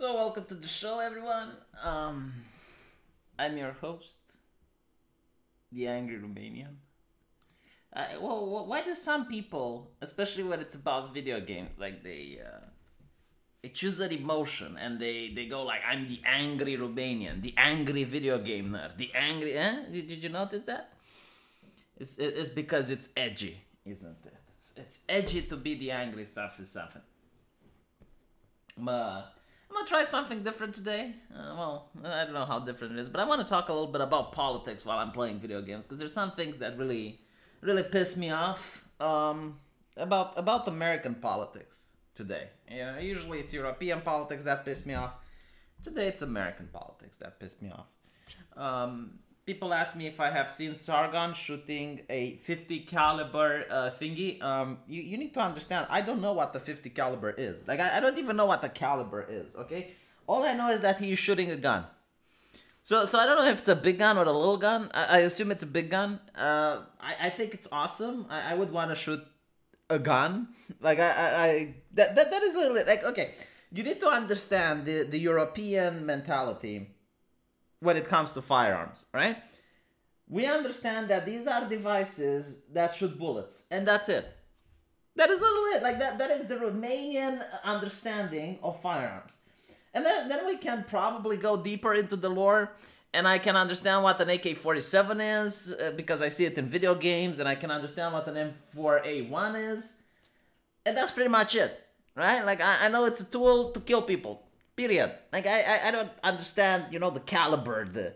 So welcome to the show, everyone. I'm your host, the Angry Romanian. Why do some people, especially when it's about video games, like they choose an emotion and they go like, I'm the angry Romanian, the angry video game nerd, the angry, Did you notice that? It's because it's edgy, isn't it? It's edgy to be the angry something. I'm gonna try something different today. I don't know how different it is, but I want to talk a little bit about politics while I'm playing video games, because there's some things that really piss me off about American politics today. You know, usually it's European politics that piss me off. Today it's American politics that piss me off. People ask me if I have seen Sargon shooting a 50 caliber thingy. You need to understand, I don't know what the 50 caliber is. Like, I don't even know what the caliber is, okay? All I know is that he's shooting a gun. So I don't know if it's a big gun or a little gun. I assume it's a big gun. I think it's awesome. I would want to shoot a gun. Like, that is literally, like, okay. You need to understand the European mentality when it comes to firearms, right? We understand that these are devices that shoot bullets, and that's it. That is literally it. Like, that is the Romanian understanding of firearms. And then we can probably go deeper into the lore, and I can understand what an AK-47 is, because I see it in video games, and I can understand what an M4A1 is. And that's pretty much it, right? Like, I know it's a tool to kill people. Period. Like, I don't understand, you know, the caliber, the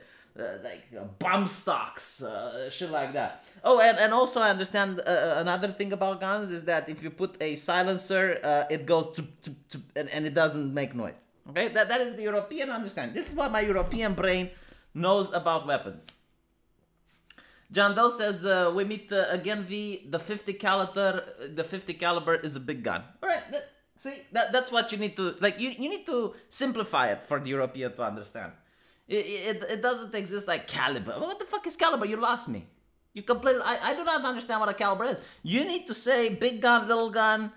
bomb stocks, shit like that. Oh, and also I understand another thing about guns is that if you put a silencer, it goes and it doesn't make noise. Okay, that is the European understanding. This is what my European brain knows about weapons. John Doe says, we meet again, V. The 50 caliber is a big gun. All right. See, that's what you need to, like, you need to simplify it for the European to understand. It doesn't exist like caliber. What the fuck is caliber? You lost me. You completely, I do not understand what a caliber is. You need to say big gun, little gun,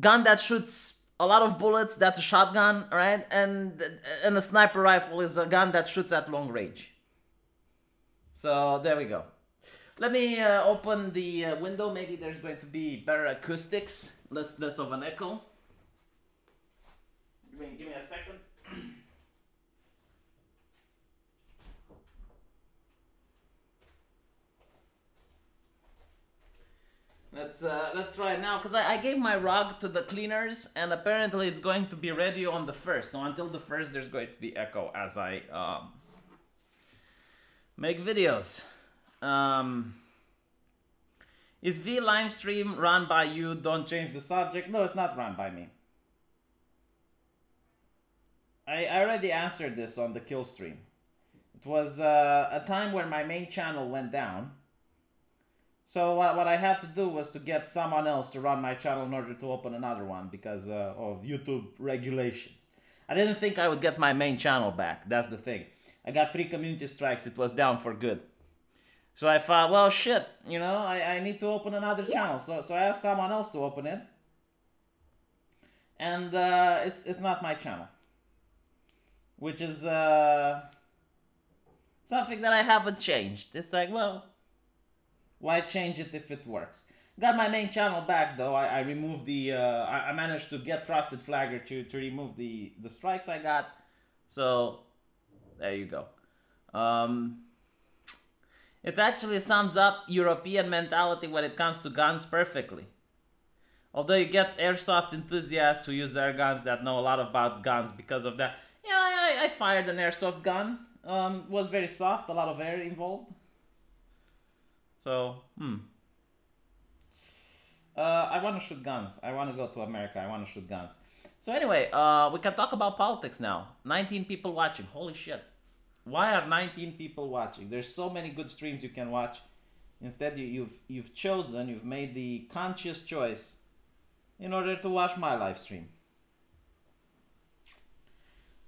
gun that shoots a lot of bullets, that's a shotgun, right? And a sniper rifle is a gun that shoots at long range. So there we go. Let me open the window. Maybe there's going to be better acoustics, less of an echo. Give me a second. Let's try it now, because I gave my rug to the cleaners, and apparently it's going to be ready on the 1st. So until the 1st, there's going to be echo as I make videos. Is V live stream run by you? Don't change the subject. No, it's not run by me. I already answered this on the kill stream. It was a time where my main channel went down. So what I had to do was to get someone else to run my channel in order to open another one because of YouTube regulations. I didn't think I would get my main channel back. That's the thing. I got 3 community strikes. It was down for good. So I thought, well, shit, you know, I need to open another channel. So I asked someone else to open it. And it's not my channel. Which is something that I haven't changed. It's like, well, why change it if it works? Got my main channel back though. I removed the, I managed to get Trusted Flagger to remove the strikes I got. So, there you go. It actually sums up European mentality when it comes to guns perfectly. Although you get airsoft enthusiasts who use air guns that know a lot about guns because of that. Yeah, I fired an airsoft gun. Was very soft, a lot of air involved. So, I want to shoot guns. I want to go to America. I want to shoot guns. So anyway, we can talk about politics now. 19 people watching. Holy shit. Why are 19 people watching? There's so many good streams you can watch. Instead, you've made the conscious choice in order to watch my live stream.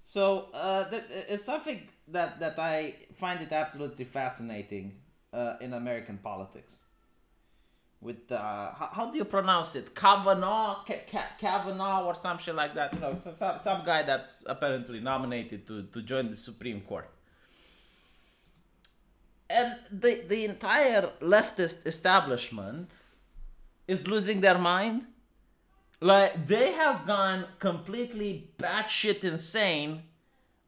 So, it's something that I find it absolutely fascinating in American politics. with how do you pronounce it? Kavanaugh, Kavanaugh, or some shit like that. You know, some guy that's apparently nominated to join the Supreme Court. And the entire leftist establishment is losing their mind. Like, they have gone completely batshit insane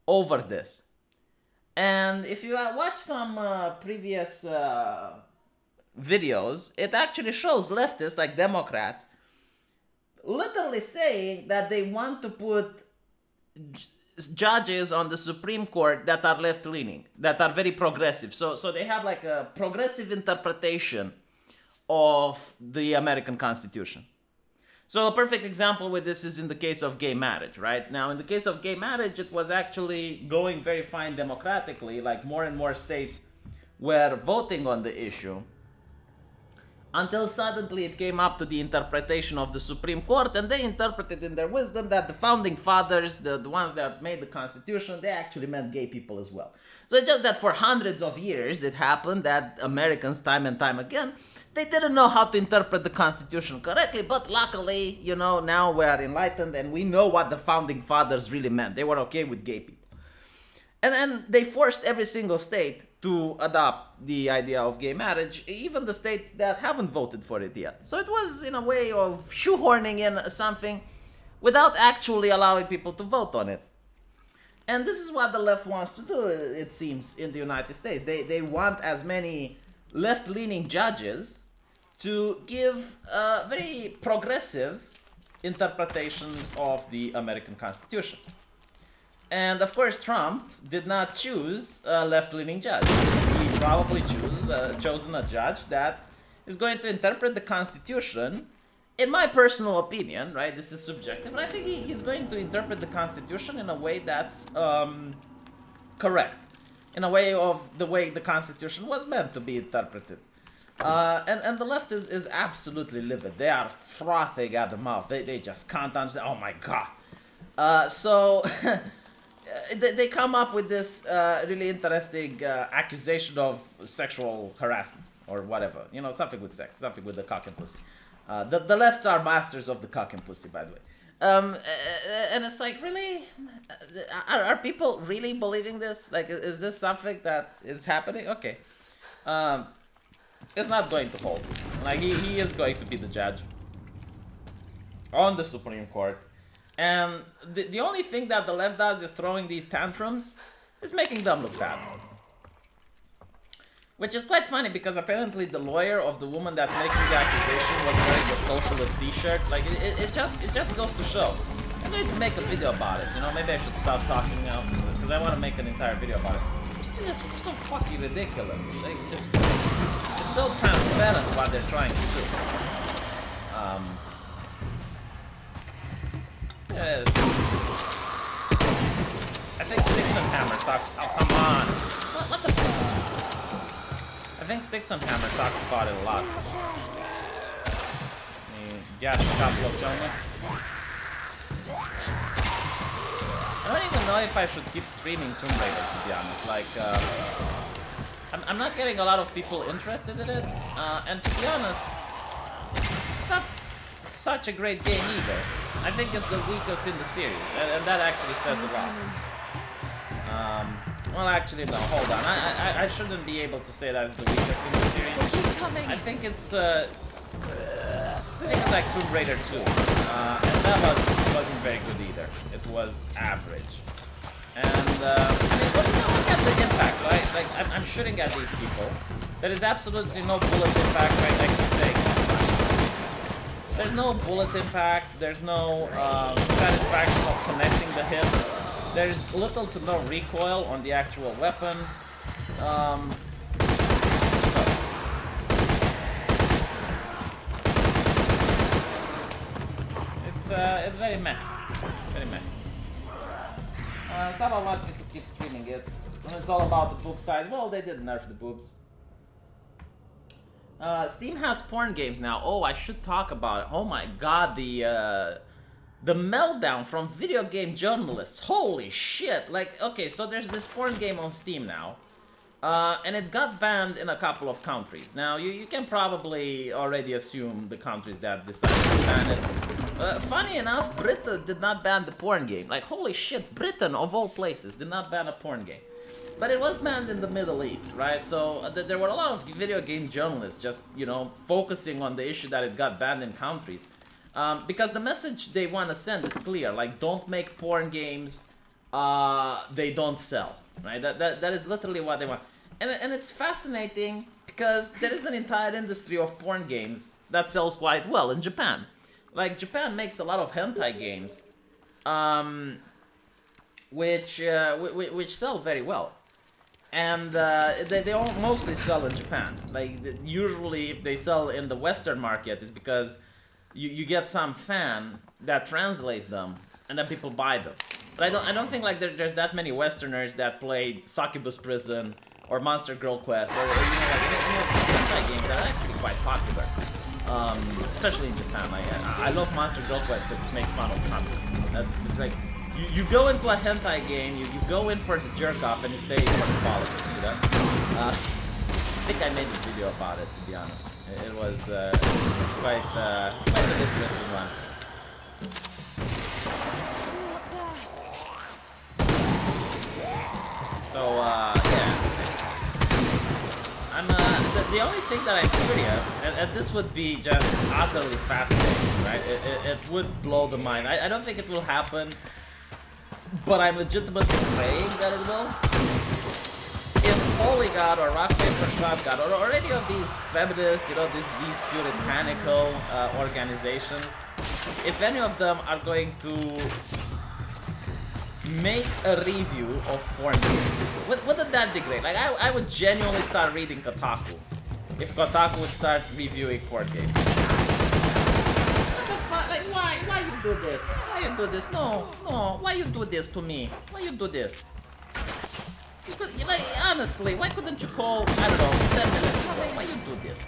over this. And if you watch some previous videos, it actually shows leftists, like Democrats, literally saying that they want to put judges on the Supreme Court that are left-leaning, that are very progressive. So they have like a progressive interpretation of the American Constitution. So a perfect example with this is in the case of gay marriage, right? Now, in the case of gay marriage, it was actually going very fine democratically, like more and more states were voting on the issue, until suddenly it came up to the interpretation of the Supreme Court, and they interpreted in their wisdom that the founding fathers, the ones that made the Constitution, they actually meant gay people as well. So it's just that for hundreds of years it happened that Americans, time and time again, they didn't know how to interpret the Constitution correctly, but luckily, you know, now we are enlightened and we know what the founding fathers really meant. They were okay with gay people. And then they forced every single state to adopt the idea of gay marriage, even the states that haven't voted for it yet. So it was in a way of shoehorning in something without actually allowing people to vote on it. And this is what the left wants to do, it seems, in the United States. They want as many left-leaning judges to give very progressive interpretations of the American Constitution. And of course, Trump did not choose a left-leaning judge. He probably chosen a judge that is going to interpret the Constitution, in my personal opinion, right? This is subjective, but I think he's going to interpret the Constitution in a way that's correct, in a way of the way the Constitution was meant to be interpreted. And the left is absolutely livid. They are frothing at the mouth. They just can't understand. Oh my god. So they come up with this really interesting accusation of sexual harassment or whatever. You know, something with sex, something with the cock and pussy. The lefts are masters of the cock and pussy, by the way. And it's like, really? Are people really believing this? Like, is this something that is happening? Okay. It's not going to hold. Like, he is going to be the judge on the Supreme Court. And the only thing that the left does is throwing these tantrums, is making them look bad. Which is quite funny, because apparently the lawyer of the woman that's making the accusation was wearing a socialist t-shirt. Like, it just goes to show. I'm going to make a video about it, you know, maybe I should stop talking now, because I want to make an entire video about it. It's just so fucking ridiculous. Like, just, it's so transparent what they're trying to do. Yeah, I think Sticks and Hammer talks. Oh, come on! What the fuck? I think Sticks and Hammer talks about it a lot. Yeah, I don't even know if I should keep streaming Tomb Raider, to be honest. Like, I'm not getting a lot of people interested in it, and to be honest, it's not such a great game either. I think it's the weakest in the series, and that actually says a lot. Well, actually, no, hold on. I shouldn't be able to say that's the weakest in the series. I think it's like Tomb Raider 2, and that wasn't very good either. It was average. And I mean, look at the impact, right? Like, I'm shooting at these people. There is absolutely no bullet impact, right? Like you say. There's no bullet impact. There's no satisfaction of connecting the hit. There's little to no recoil on the actual weapon. It's very meh. Very meh. Someone wants me to keep streaming it. When it's all about the boob size, well, they did nerf the boobs. Steam has porn games now. Oh, I should talk about it. Oh my god, the meltdown from video game journalists. Holy shit. Like, okay, so there's this porn game on Steam now. And it got banned in a couple of countries. Now, you can probably already assume the countries that decided to ban it. Funny enough, Britain did not ban the porn game. Like, holy shit, Britain, of all places, did not ban a porn game. But it was banned in the Middle East, right? So there were a lot of video game journalists just, you know, focusing on the issue that it got banned in countries. Because the message they want to send is clear. Like, don't make porn games, they don't sell, right? That is literally what they want. And it's fascinating because there is an entire industry of porn games that sells quite well in Japan. Like, Japan makes a lot of hentai games, which sell very well. And they all mostly sell in Japan. Like, usually if they sell in the Western market, it's because you get some fan that translates them, and then people buy them. But I don't think like there's that many Westerners that play Succubus Prison or Monster Girl Quest, or you know, like any of these hentai games that are actually quite popular, especially in Japan. Like, I love Monster Girl Quest because it makes fun of comedy. That's like, you go into a hentai game, you go in for the jerk off, and you stay for the politics. You know? I think I made a video about it, to be honest. It was quite an interesting one. So yeah. I'm the only thing that I'm curious, and this would be just utterly fascinating, right? It would blow the mind. I don't think it will happen, but I'm legitimately praying that it will. If Holy God or Rock Paper Shotgun or any of these feminist, you know, these puritanical organizations, if any of them are going to make a review of porn games, wouldn't that be great? Like, I would genuinely start reading Kotaku if Kotaku would start reviewing porn games. What the fuck? Like, why you do this? Why you do this? No, why you do this to me? Why you do this? Like, honestly, why couldn't you call, I don't know, 10 minutes? Why you do this?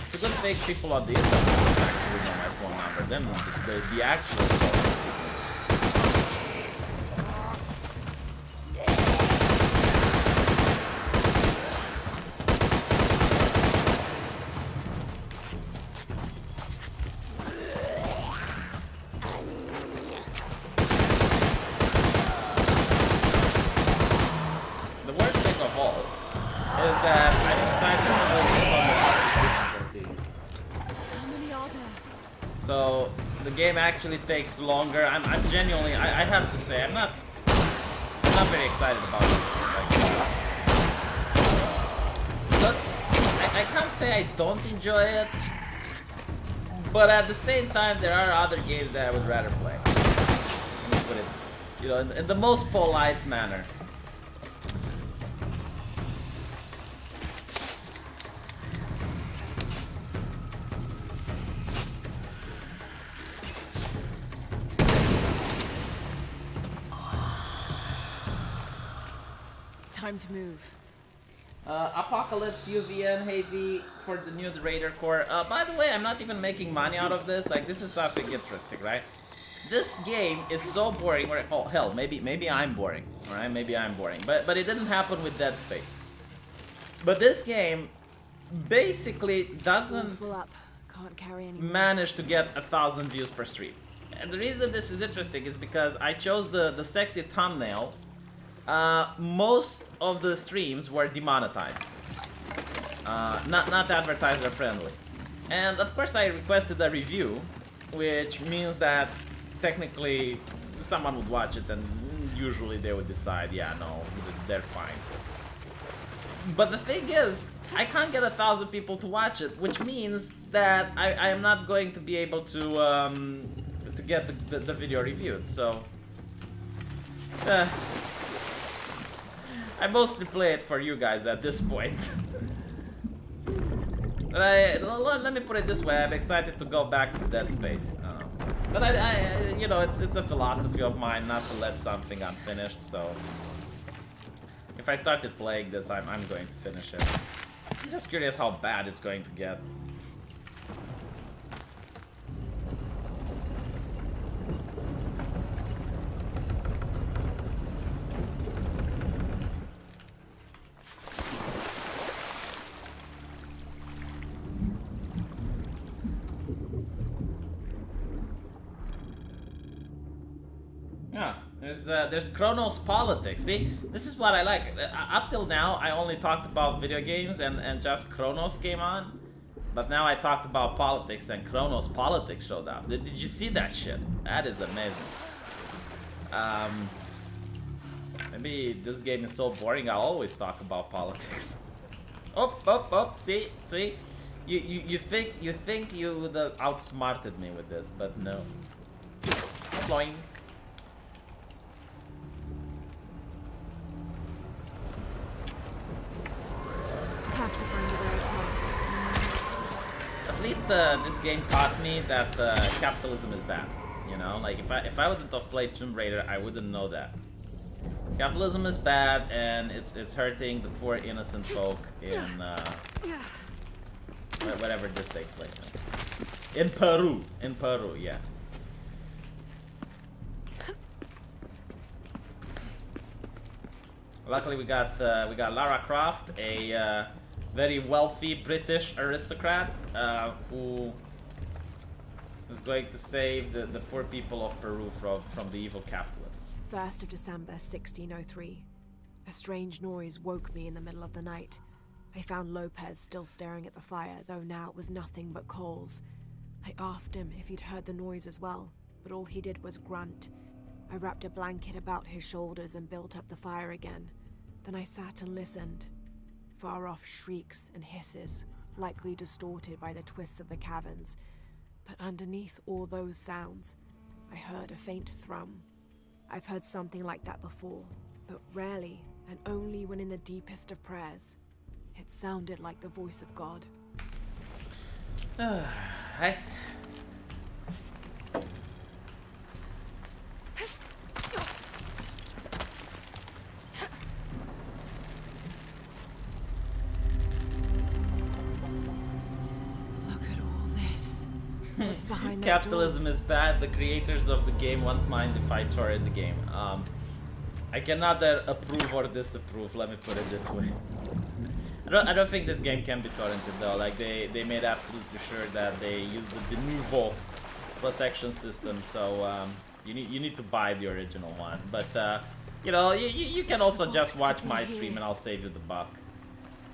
It's a good thing people on the internet don't actually know my phone number, then the actual phone. So the game actually takes longer. I'm genuinely, I have to say, I'm not very excited about it. But I can't say I don't enjoy it, but at the same time, there are other games that I would rather play. Let me put it, you know, in the most polite manner. Time to move. Apocalypse UVN Heavy for the new Raider Core. By the way, I'm not even making money out of this. Like, this is something interesting, right? This game is so boring. Where, oh hell, maybe I'm boring. All right, maybe I'm boring. But it didn't happen with Dead Space. But this game basically doesn't Can't carry manage to get 1,000 views per stream. And the reason this is interesting is because I chose the sexy thumbnail. Most of the streams were demonetized, not advertiser friendly, and of course I requested a review, which means that technically someone would watch it and usually they would decide, yeah, no, they're fine. But the thing is, I can't get 1,000 people to watch it, which means that I am not going to be able to get the video reviewed. So. I mostly play it for you guys at this point. But let me put it this way, I'm excited to go back to Dead Space. But I you know, it's a philosophy of mine not to let something unfinished, so if I started playing this, I'm going to finish it. I'm just curious how bad it's going to get. there's Chronos politics. See, this is what I like. Up till now, I only talked about video games and just Chronos came on. But now I talked about politics and Chronos politics showed up. Did you see that shit? That is amazing. Maybe this game is so boring, I'll always talk about politics. Oh, see? You think you would have outsmarted me with this, but no. Flying. Have to find a way across. At least this game taught me that capitalism is bad. You know, like if I wouldn't have played Tomb Raider, I wouldn't know that. Capitalism is bad, and it's hurting the poor innocent folk in whatever this takes place in. In Peru, yeah. Luckily, we got Lara Croft, a very wealthy British aristocrat who is going to save the poor people of Peru from the evil capitalists. 1st of December, 1603. A strange noise woke me in the middle of the night. I found Lopez still staring at the fire, though now it was nothing but coals. I asked him if he'd heard the noise as well, but all he did was grunt. I wrapped a blanket about his shoulders and built up the fire again. Then I sat and listened. Far-off shrieks and hisses, likely distorted by the twists of the caverns. But underneath all those sounds, I heard a faint thrum. I've heard something like that before, but rarely, and only when in the deepest of prayers. It sounded like the voice of God. Right. What's behind that Capitalism is bad. The creators of the game won't mind if I torrent the game. I cannot approve or disapprove. Let me put it this way. I don't think this game can be torrented though. Like they made absolutely sure that they used the Nouveau protection system. So you need to buy the original one. But you know, you can also just watch my stream and I'll save you the buck.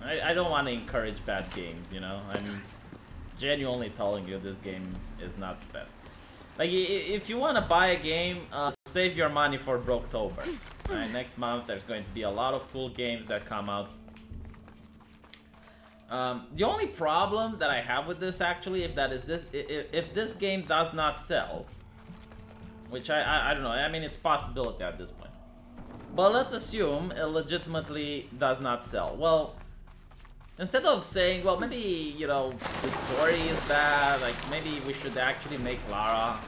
I don't want to encourage bad games. You know, I'm genuinely telling you this game is not the best. Like, if you want to buy a game, save your money for Broketober. Right? Next month there's going to be a lot of cool games that come out. The only problem that I have with this, actually, if this game does not sell, which I don't know, I mean, it's a possibility at this point. But let's assume it legitimately does not sell. Well, instead of saying, well, maybe, you know, the story is bad, like, maybe we should actually make Lara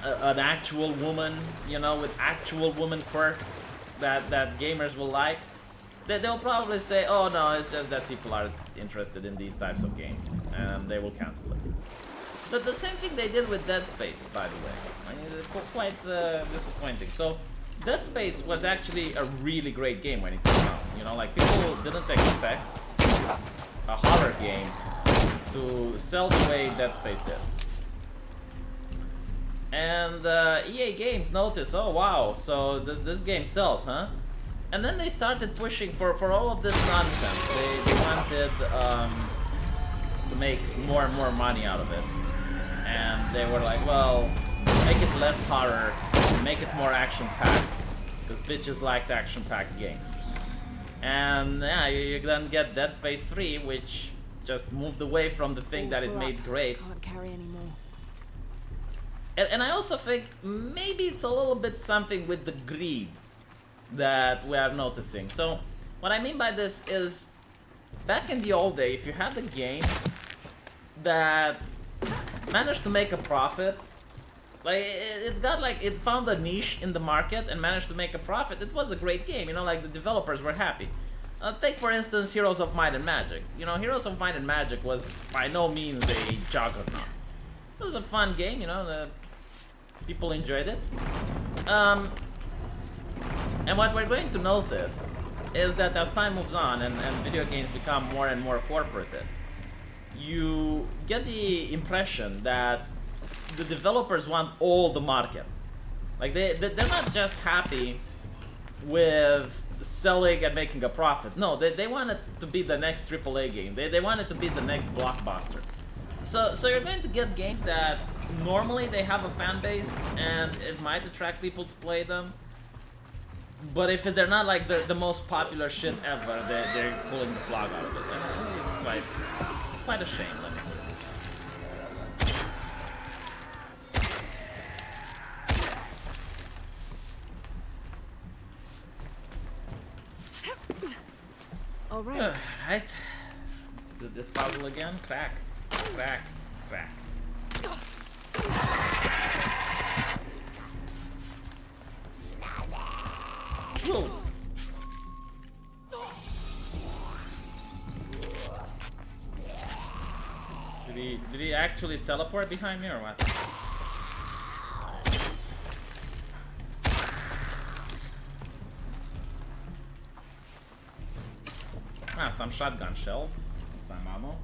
an actual woman, you know, with actual woman quirks that gamers will like. They'll probably say, oh, no, it's just that people are interested in these types of games, and they will cancel it. But the same thing they did with Dead Space, by the way. I mean, it's quite disappointing. So, Dead Space was actually a really great game when it came out. You know, like, people didn't expect a horror game to sell the way Dead Space did. And EA Games noticed, oh wow, so this game sells, huh? And then they started pushing for all of this nonsense. They wanted to make more and more money out of it. And they were like, well, make it less horror, make it more action-packed, because bitches liked action-packed games. And yeah, you then get Dead Space 3, which just moved away from the thing that it made great. Can't carry anymore. And I also think maybe it's a little bit something with the greed that we are noticing. So what I mean by this is, back in the old day, if you had a game that managed to make a profit, like it found a niche in the market and managed to make a profit, it was a great game, you know, like the developers were happy. Take for instance Heroes of Might and Magic. You know, Heroes of Might and Magic was by no means a juggernaut. It was a fun game, you know, people enjoyed it. And what we're going to notice is that as time moves on and video games become more and more corporatist, you get the impression that the developers want all the market. Like they're not just happy with selling and making a profit. No, they want it to be the next AAA game. They want it to be the next blockbuster. So you're going to get games that normally they have a fan base and it might attract people to play them. But if they're not like the most popular shit ever, they're pulling the plug out of it. And it's quite a shame, let me put it this way. All right. Right. Let's do this puzzle again. Crack, crack, crack. Whoa. Did he actually teleport behind me or what? Ah, some shotgun shells, some ammo.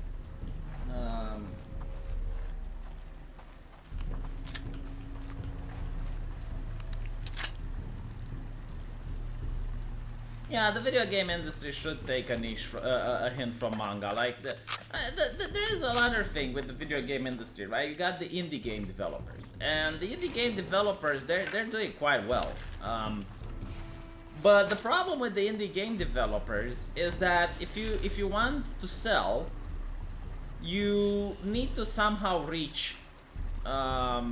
Yeah, the video game industry should take a niche, a hint from manga. Like, there is another thing with the video game industry, right? You got the indie game developers, and the indie game developers, they're doing quite well. But the problem with the indie game developers is that if you want to sell, you need to somehow reach the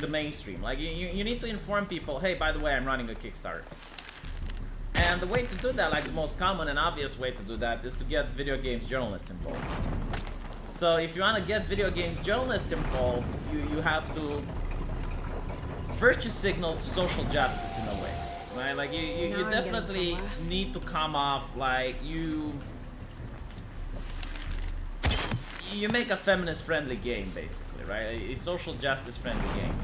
mainstream. Like you need to inform people, hey, by the way, I'm running a Kickstarter. And the way to do that, like the most common and obvious way to do that, is to get video games journalists involved. So if you want to get video games journalists involved, you have to virtue signal to social justice in a way, right? Like you definitely need to come off like you make a feminist friendly game, basically, right? A social justice friendly game.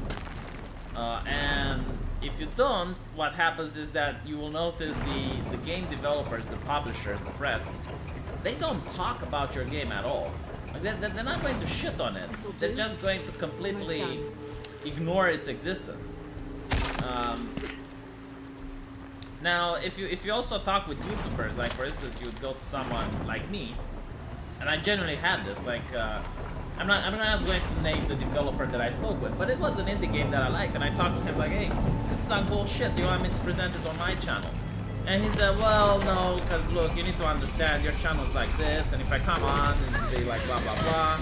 And if you don't, what happens is that you will notice the game developers, the publishers, the press, they don't talk about your game at all. Like they're not going to shit on it. They're just going to completely ignore its existence. Now, if you also talk with YouTubers, like for instance, you would go to someone like me, and I generally had this, like, I'm not going to name the developer that I spoke with, but it was an indie game that I liked, and I talked to him like, hey, this is some bullshit, do you want me to present it on my channel? And he said, well, no, because look, you need to understand, your channel's like this, and if I come on, it'll be like blah, blah, blah.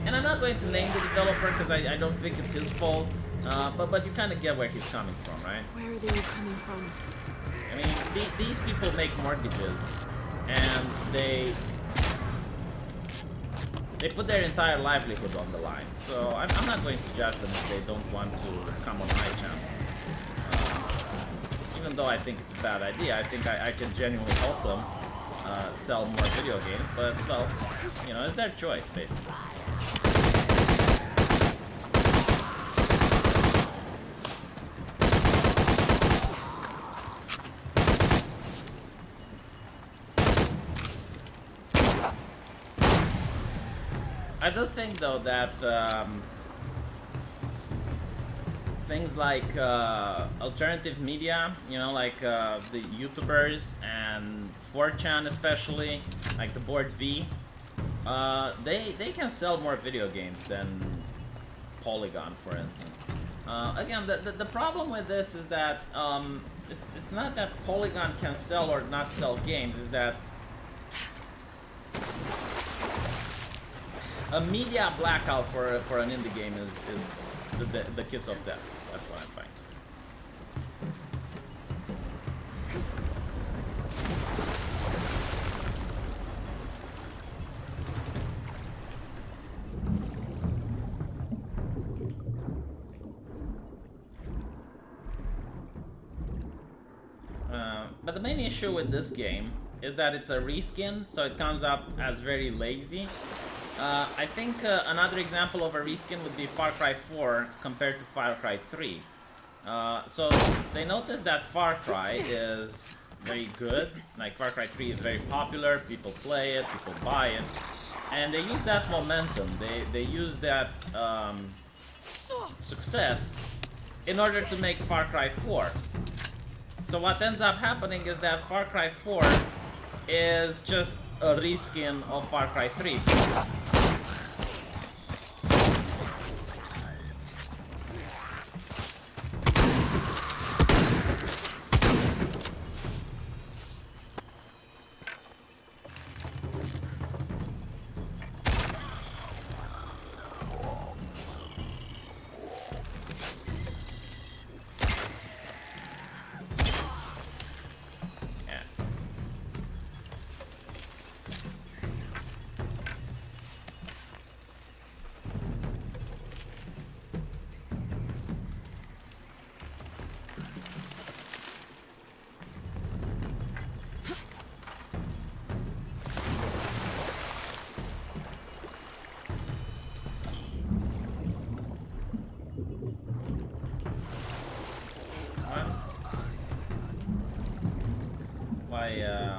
And I'm not going to name the developer, because I don't think it's his fault, but you kind of get where he's coming from, right? Where are they coming from? I mean, these people make mortgages, and they put their entire livelihood on the line. So I'm not going to judge them if they don't want to come on my channel. Even though I think it's a bad idea, I think I can genuinely help them sell more video games. But, well, you know, it's their choice, basically. I do think, though, that things like alternative media, you know, like the YouTubers and 4chan especially, like the Board V, they can sell more video games than Polygon, for instance. Again, the problem with this is that it's not that Polygon can sell or not sell games, is that a media blackout for an indie game is the kiss of death. That's what I'm trying to say. But the main issue with this game is that it's a reskin, so it comes up as very lazy. I think another example of a reskin would be Far Cry 4 compared to Far Cry 3. So they noticed that Far Cry is very good, like Far Cry 3 is very popular, people play it, people buy it, and they use that momentum, they use that success in order to make Far Cry 4. So what ends up happening is that Far Cry 4 is just a reskin of Far Cry 3.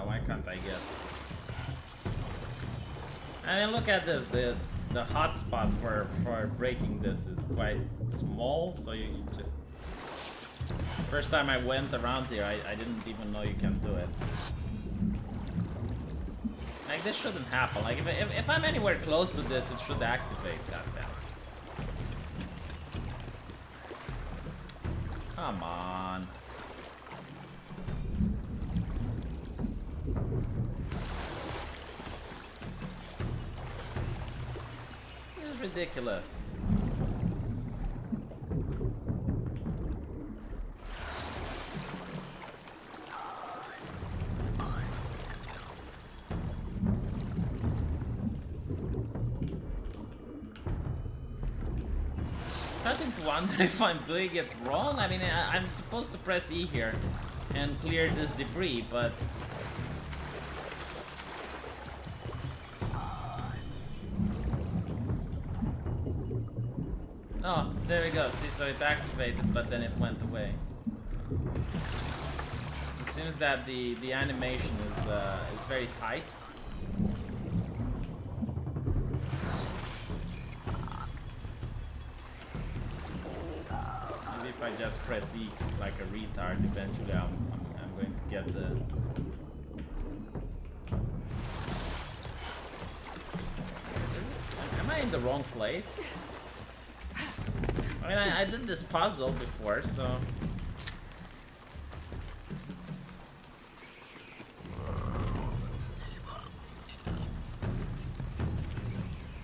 Why can't I get? I mean, look at this. The hotspot for breaking this is quite small, so you just. First time I went around here, I didn't even know you can do it. Like, this shouldn't happen. Like, if I'm anywhere close to this, it should activate. Goddamn. Come on. This is ridiculous. Starting to wonder if I'm doing it wrong. I mean, I'm supposed to press E here and clear this debris, but oh, there we go. See, so it activated, but then it went away. It seems that the animation is very tight. If I just press E like a retard, eventually I'm going to get the. Am I in the wrong place? I mean, I did this puzzle before, so.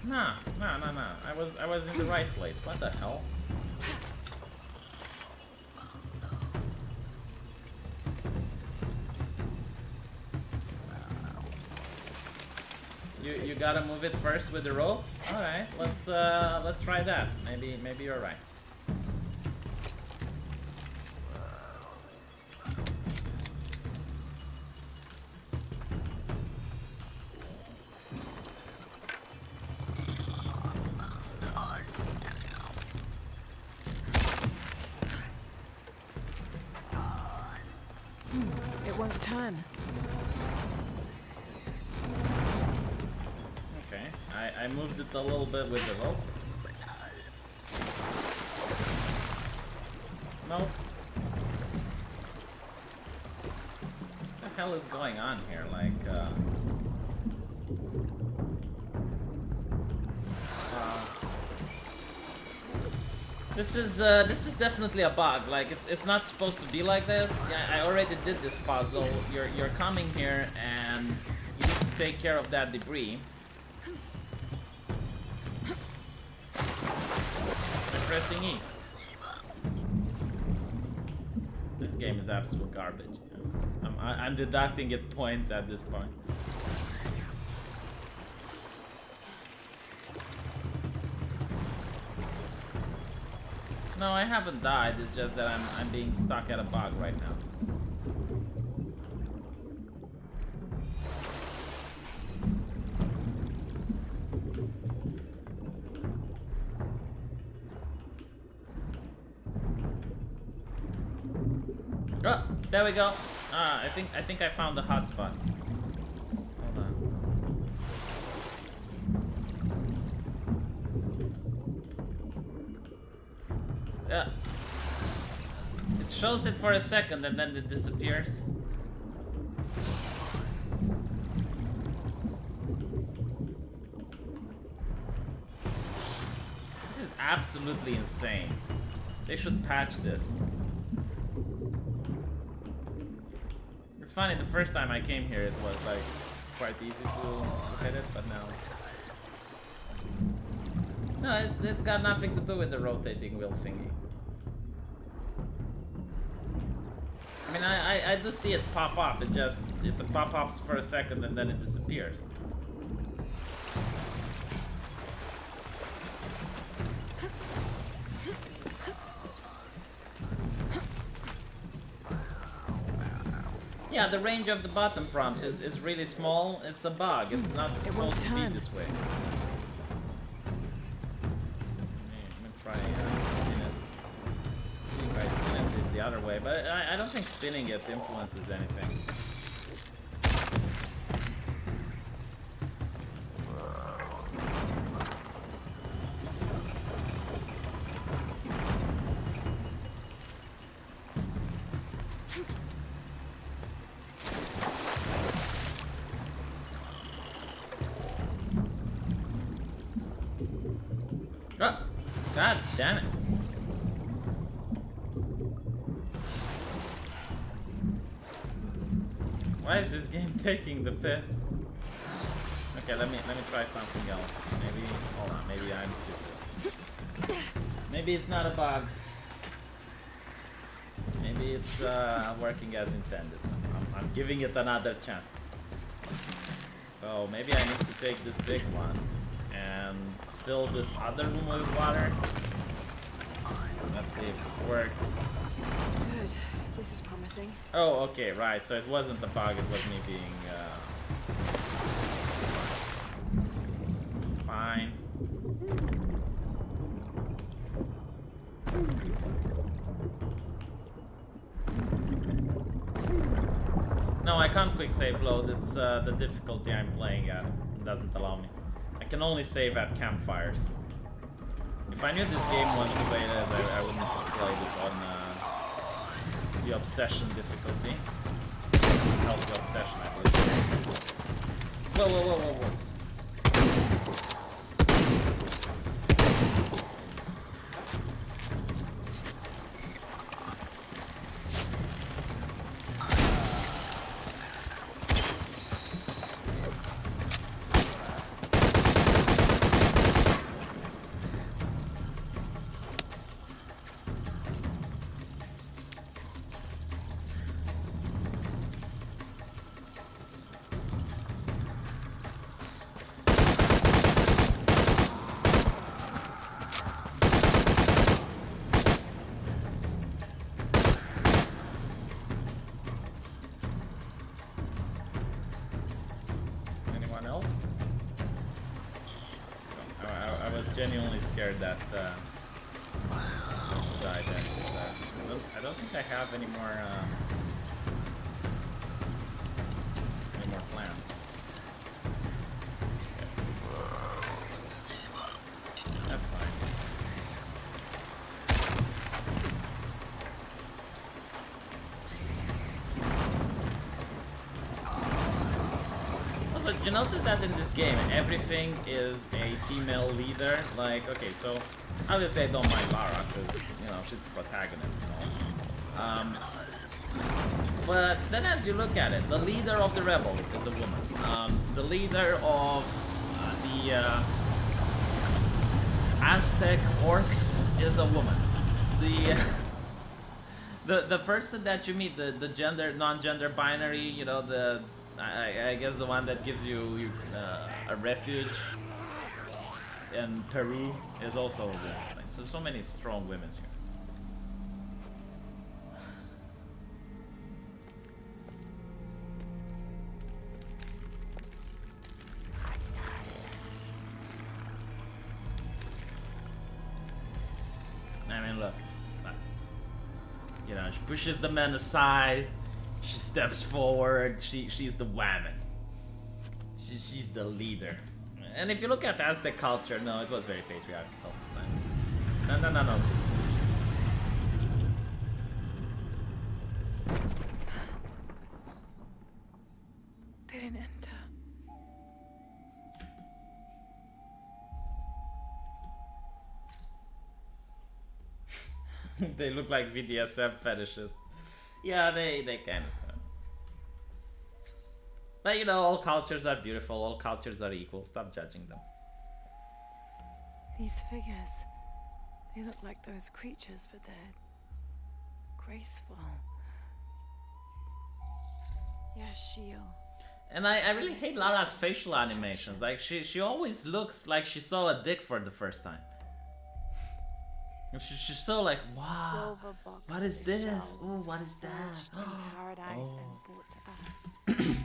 No. I was in the right place. What the hell? You gotta move it first with the rope. All right, let's try that. Maybe you're right. It won't turn. I moved it a little bit with the rope. Nope. What the hell is going on here? Like, this is definitely a bug. Like, it's not supposed to be like that. Yeah, I already did this puzzle. You're coming here and you need to take care of that debris. Pressing E. This game is absolute garbage. I'm deducting it points at this point. No, I haven't died. It's just that I'm being stuck at a bug right now. Oh, there we go. I think I found the hotspot. Hold on. Yeah. It shows it for a second and then it disappears. This is absolutely insane. They should patch this. It's funny, the first time I came here it was like quite easy to hit it, but now... No, it's got nothing to do with the rotating wheel thingy. I mean, I do see it pop up, it pop-ups for a second and then it disappears. Yeah, the range of the button prompt is really small. It's a bug. It's not supposed to be this way. Let me try spin it. I think I spin it the other way, but I don't think spinning it influences anything. Oh, God damn it. Why is this game taking the piss? Okay, let me try something else. Maybe, hold on, maybe I'm stupid. Maybe it's not a bug. Maybe it's working as intended. I'm giving it another chance. So maybe I need to take this big one and fill this other room with water. Let's see if it works. Good. This is promising. Oh, okay, right. So it wasn't the bug, it was me being fine. No, I can't quick save load. It's the difficulty I'm playing at. It doesn't allow me. I can only save at campfires. If I knew this game was the way it is, I wouldn't have played it on the obsession difficulty. Healthy obsession, I believe. Whoa, whoa, whoa, whoa, whoa. Genuinely scared that died there. I don't think I have any more plans. Okay. That's fine. Also, did you notice that in this game everything is a female leader? Like, okay, so obviously I don't mind Lara because, you know, she's the protagonist and all. But then as you look at it, the leader of the rebel is a woman. The leader of the Aztec orcs is a woman. The person that you meet, the gender, non-gender binary, you know, I guess the one that gives you a refuge in Peru is also a woman. Like, so many strong women here. I mean, look, you know, she pushes the men aside. She steps forward. She's the woman. She's the leader. And if you look at Aztec culture, no, it was very patriarchal. No. They didn't enter. They look like VDSM fetishists. Yeah, they kind of do. But you know, all cultures are beautiful, all cultures are equal. Stop judging them. These figures, they look like those creatures, but they're graceful. Yeah, Sheol. And I really hate Lara's facial animations. Like she always looks like she saw a dick for the first time. And she's so like, wow, what is this? Oh, what is that? Paradise and brought to earth.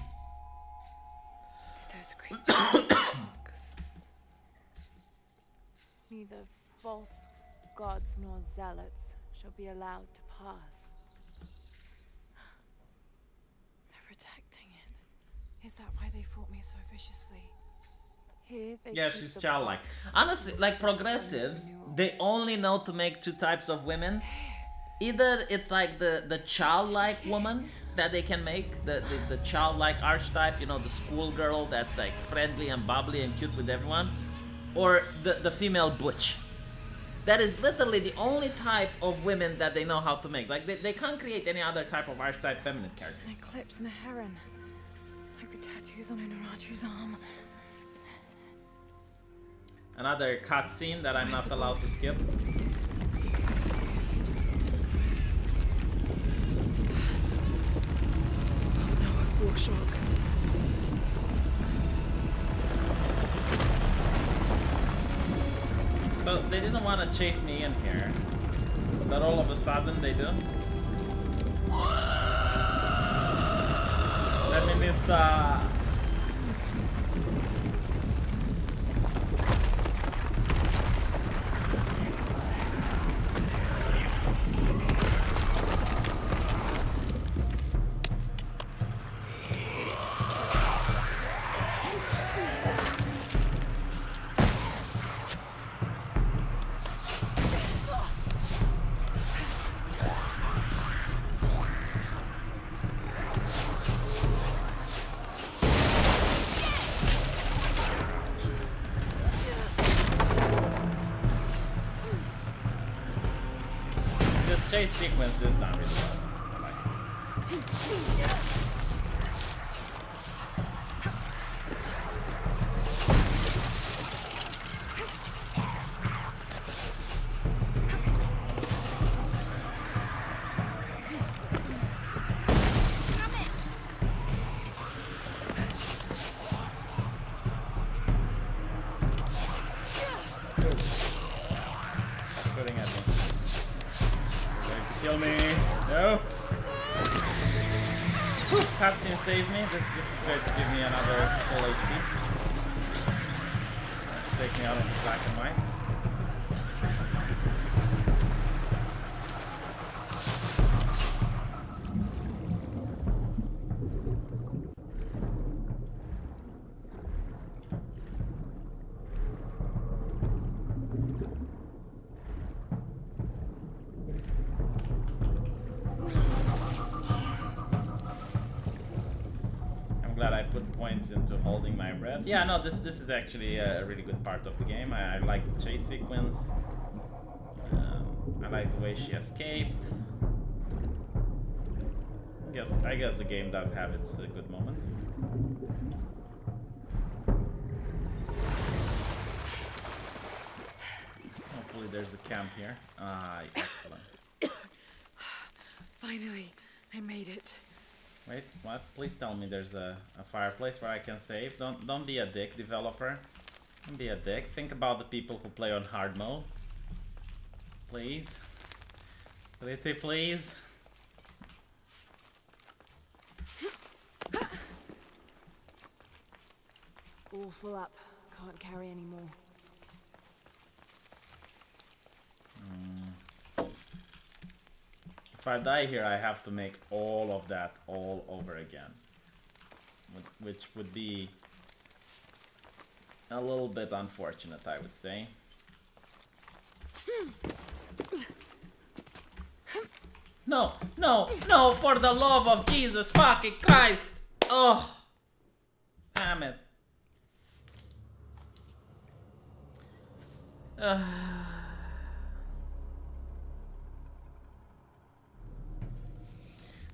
Those creatures. Neither false gods nor zealots shall be allowed to pass. They're protecting it. Is that why they fought me so viciously? Here they Yeah, she's childlike. Honestly, like progressives, they only know to make two types of women. Either it's like the childlike woman that they can make, the childlike archetype, you know, the schoolgirl that's like friendly and bubbly and cute with everyone, or the female butch. That is literally the only type of women that they know how to make. Like they can't create any other type of archetype feminine character. An eclipse and a heron, like the tattoos on Onarachu's arm. Another cutscene that I'm not allowed to skip. Oh no, a foreshock. So they didn't want to chase me in here, but all of a sudden they do. Let me miss the... chase sequence is not really well. I like it. Shooting at me. You're going to kill me. No. Cutscene saved me. This is going to give me another full HP. Take me out into black and white. Into holding my breath. Yeah, no, this is actually a really good part of the game. I like the chase sequence. I like the way she escaped. I guess the game does have its good moments. Hopefully there's a camp here. Ah, excellent. Finally, I made it. Wait, what? Please tell me there's a fireplace where I can save. Don't be a dick, developer. Don't be a dick. Think about the people who play on hard mode. Please. Pretty please. All full up. Can't carry anymore. If I die here, I have to make all of that all over again. Which would be a little bit unfortunate, I would say. No, no, no, for the love of Jesus fucking Christ! Oh! Damn it.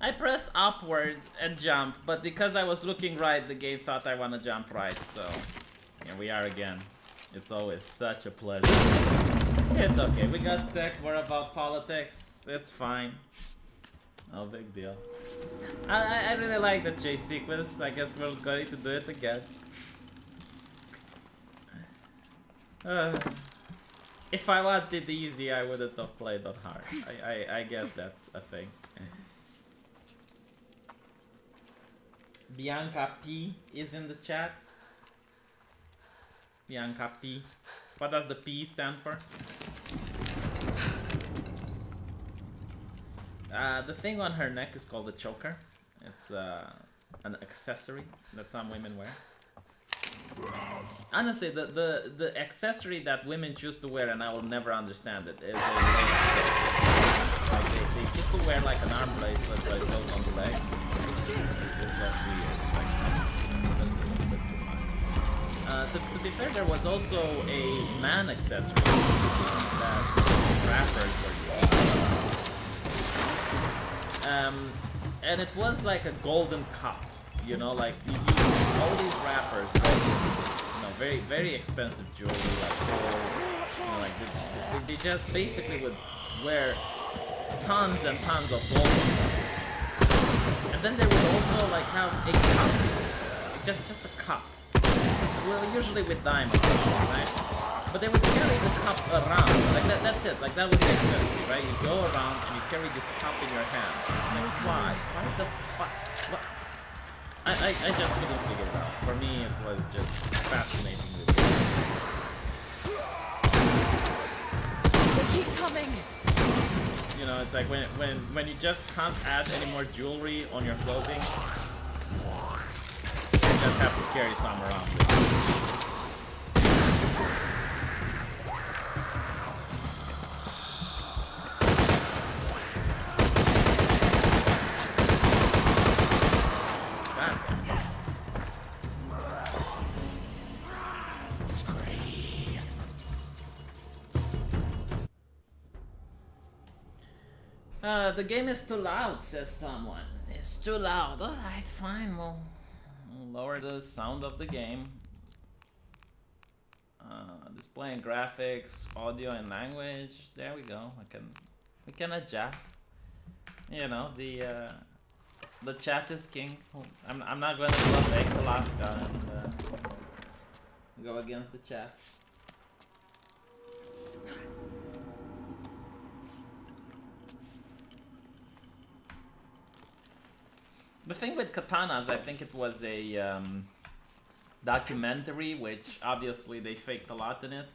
I pressed upward and jump, but because I was looking right, the game thought I want to jump right, so here we are again. It's always such a pleasure. It's okay, we got tech, we're about politics, it's fine. No big deal. I really like the chase sequence, I guess we're going to do it again. If I wanted easy, I wouldn't have played on hard. I guess that's a thing. Bianca P is in the chat. Bianca P. What does the P stand for? The thing on her neck is called a choker. It's an accessory that some women wear. Honestly, the accessory that women choose to wear, and I will never understand it, is a leg bracelet. Like they choose to wear like an arm bracelet, but it goes on the leg. It's just weird. Like, that's a little bit too much. To be fair, there was also a man accessory that rappers were using. And it was like a golden cup. You know, like you see all these rappers, very, very expensive jewelry, like gold. You know, like they just basically would wear tons and tons of gold. And then they would also like have a cup, just a cup. Well, usually with diamonds, right? But they would carry the cup around, like that's it, like that was the accessory, right? You go around and you carry this cup in your hand. Like why? Why the fuck? What? I just couldn't figure it out. For me, it was just fascinating. They keep coming. You know, it's like when you just can't add any more jewelry on your clothing, you just have to carry some around with you. The game is too loud, says someone. It's too loud. Alright, fine, we'll lower the sound of the game. Displaying graphics, audio, and language. There we go. We can adjust. You know, the chat is king. I'm not going to go up Alaska and go against the chat. The thing with katanas, I think it was a documentary, which obviously they faked a lot in it.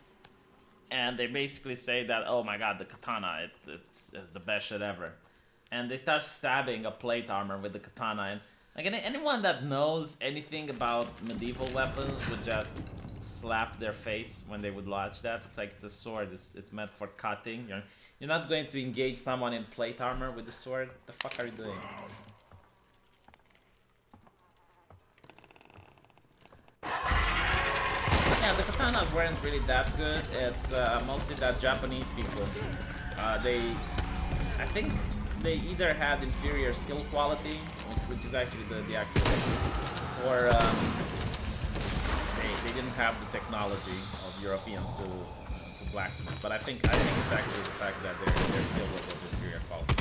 And they basically say that, oh my god, the katana, it's the best shit ever. And they start stabbing a plate armor with the katana. And like anyone that knows anything about medieval weapons would just slap their face when they would watch that. It's like it's a sword, it's meant for cutting. You're not going to engage someone in plate armor with a sword. What the fuck are you doing? Yeah, the katanas weren't really that good. It's mostly that Japanese people. I think they either had inferior skill quality, which is actually the actual, or they didn't have the technology of Europeans to blacksmith. But I think it's actually the fact that their skill was of inferior quality.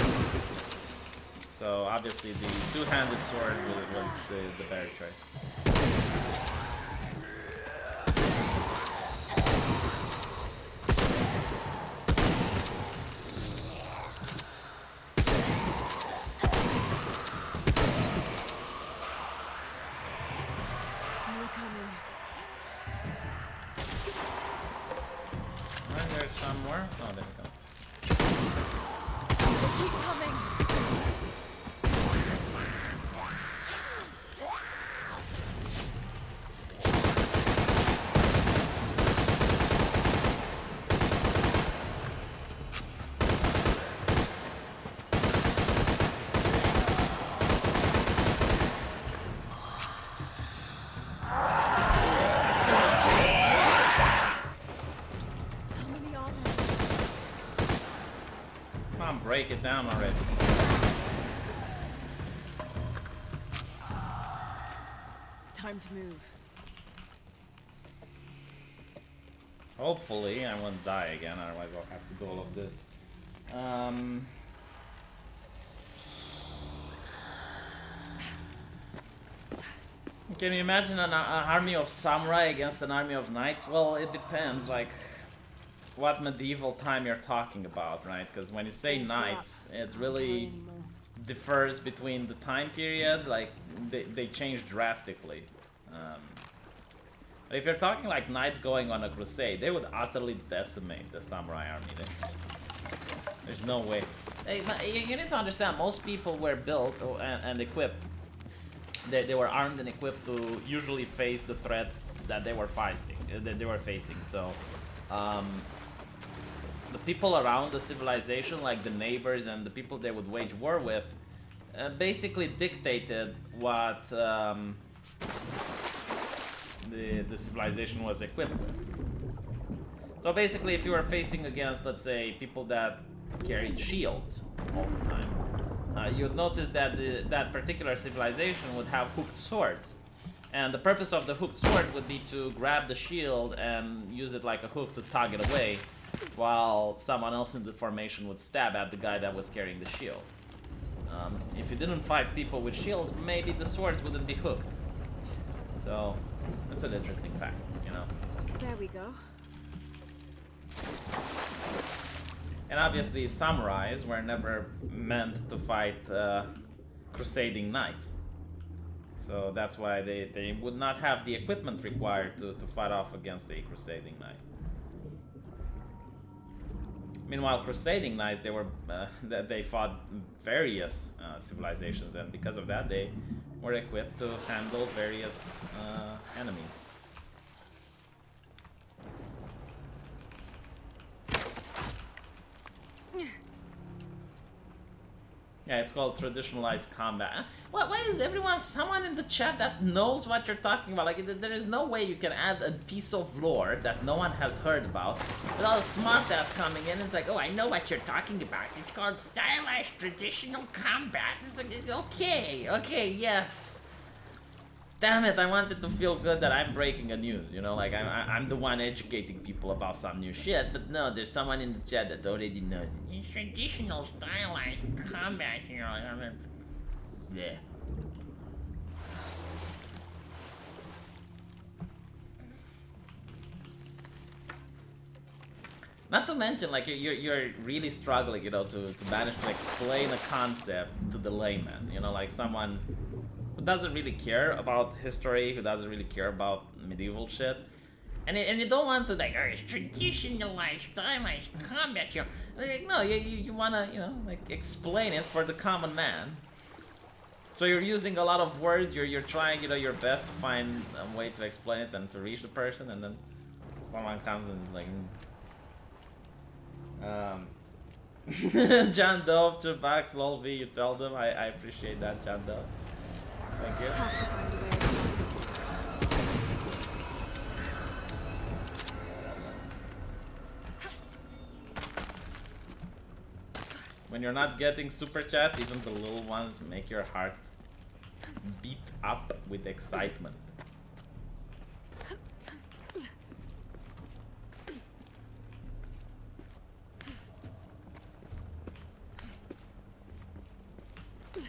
So obviously the two-handed sword was the better choice. break it down already. Time to move. Hopefully I won't die again, otherwise I'll have to do all of this. Can you imagine an army of samurai against an army of knights? Well, it depends, like, what medieval time you're talking about, right? Because when you say knights, it really differs between the time period, like, they change drastically. But if you're talking like knights going on a crusade, they would utterly decimate the samurai army. There's no way. Hey, you need to understand, most people were built and equipped. They were armed and equipped to usually face the threat that they were facing. So, the people around the civilization, like the neighbors and the people they would wage war with, basically dictated what the civilization was equipped with. So basically, if you were facing against, let's say, people that carried shields all the time, you'd notice that that particular civilization would have hooked swords. And the purpose of the hooked sword would be to grab the shield and use it like a hook to tug it away, while someone else in the formation would stab at the guy that was carrying the shield. If you didn't fight people with shields, maybe the swords wouldn't be hooked. So, that's an interesting fact, you know? There we go. And obviously, samurais were never meant to fight crusading knights. So that's why they would not have the equipment required to fight off against a crusading knight. Meanwhile, crusading knights, they fought various civilizations, and because of that, they were equipped to handle various enemies. Yeah, it's called traditionalized combat. Why is someone in the chat that knows what you're talking about? Like, there is no way you can add a piece of lore that no one has heard about without a smart ass coming in and it's like, oh, I know what you're talking about. It's called stylized traditional combat. It's like, okay, yes. Damn it, I wanted to feel good that I'm breaking the news, you know? Like, I'm the one educating people about some new shit, but no, there's someone in the chat that already knows it. It's traditional stylized combat, you know? Yeah. Not to mention, like, you're really struggling, you know, to manage to explain a concept to the layman, you know, like someone who doesn't really care about history, who doesn't really care about medieval shit. And you don't want to, like, oh, it's traditionalized, stylized combat, you know. Like, no, you wanna, you know, like, explain it for the common man. So you're using a lot of words, you're trying, you know, your best to find a way to explain it and to reach the person, and then someone comes and is like, John Doe, $2, lol V, you tell them. I appreciate that, John Doe. Thank you. Have to find a way of this. When you're not getting super chats, even the little ones make your heart beat up with excitement.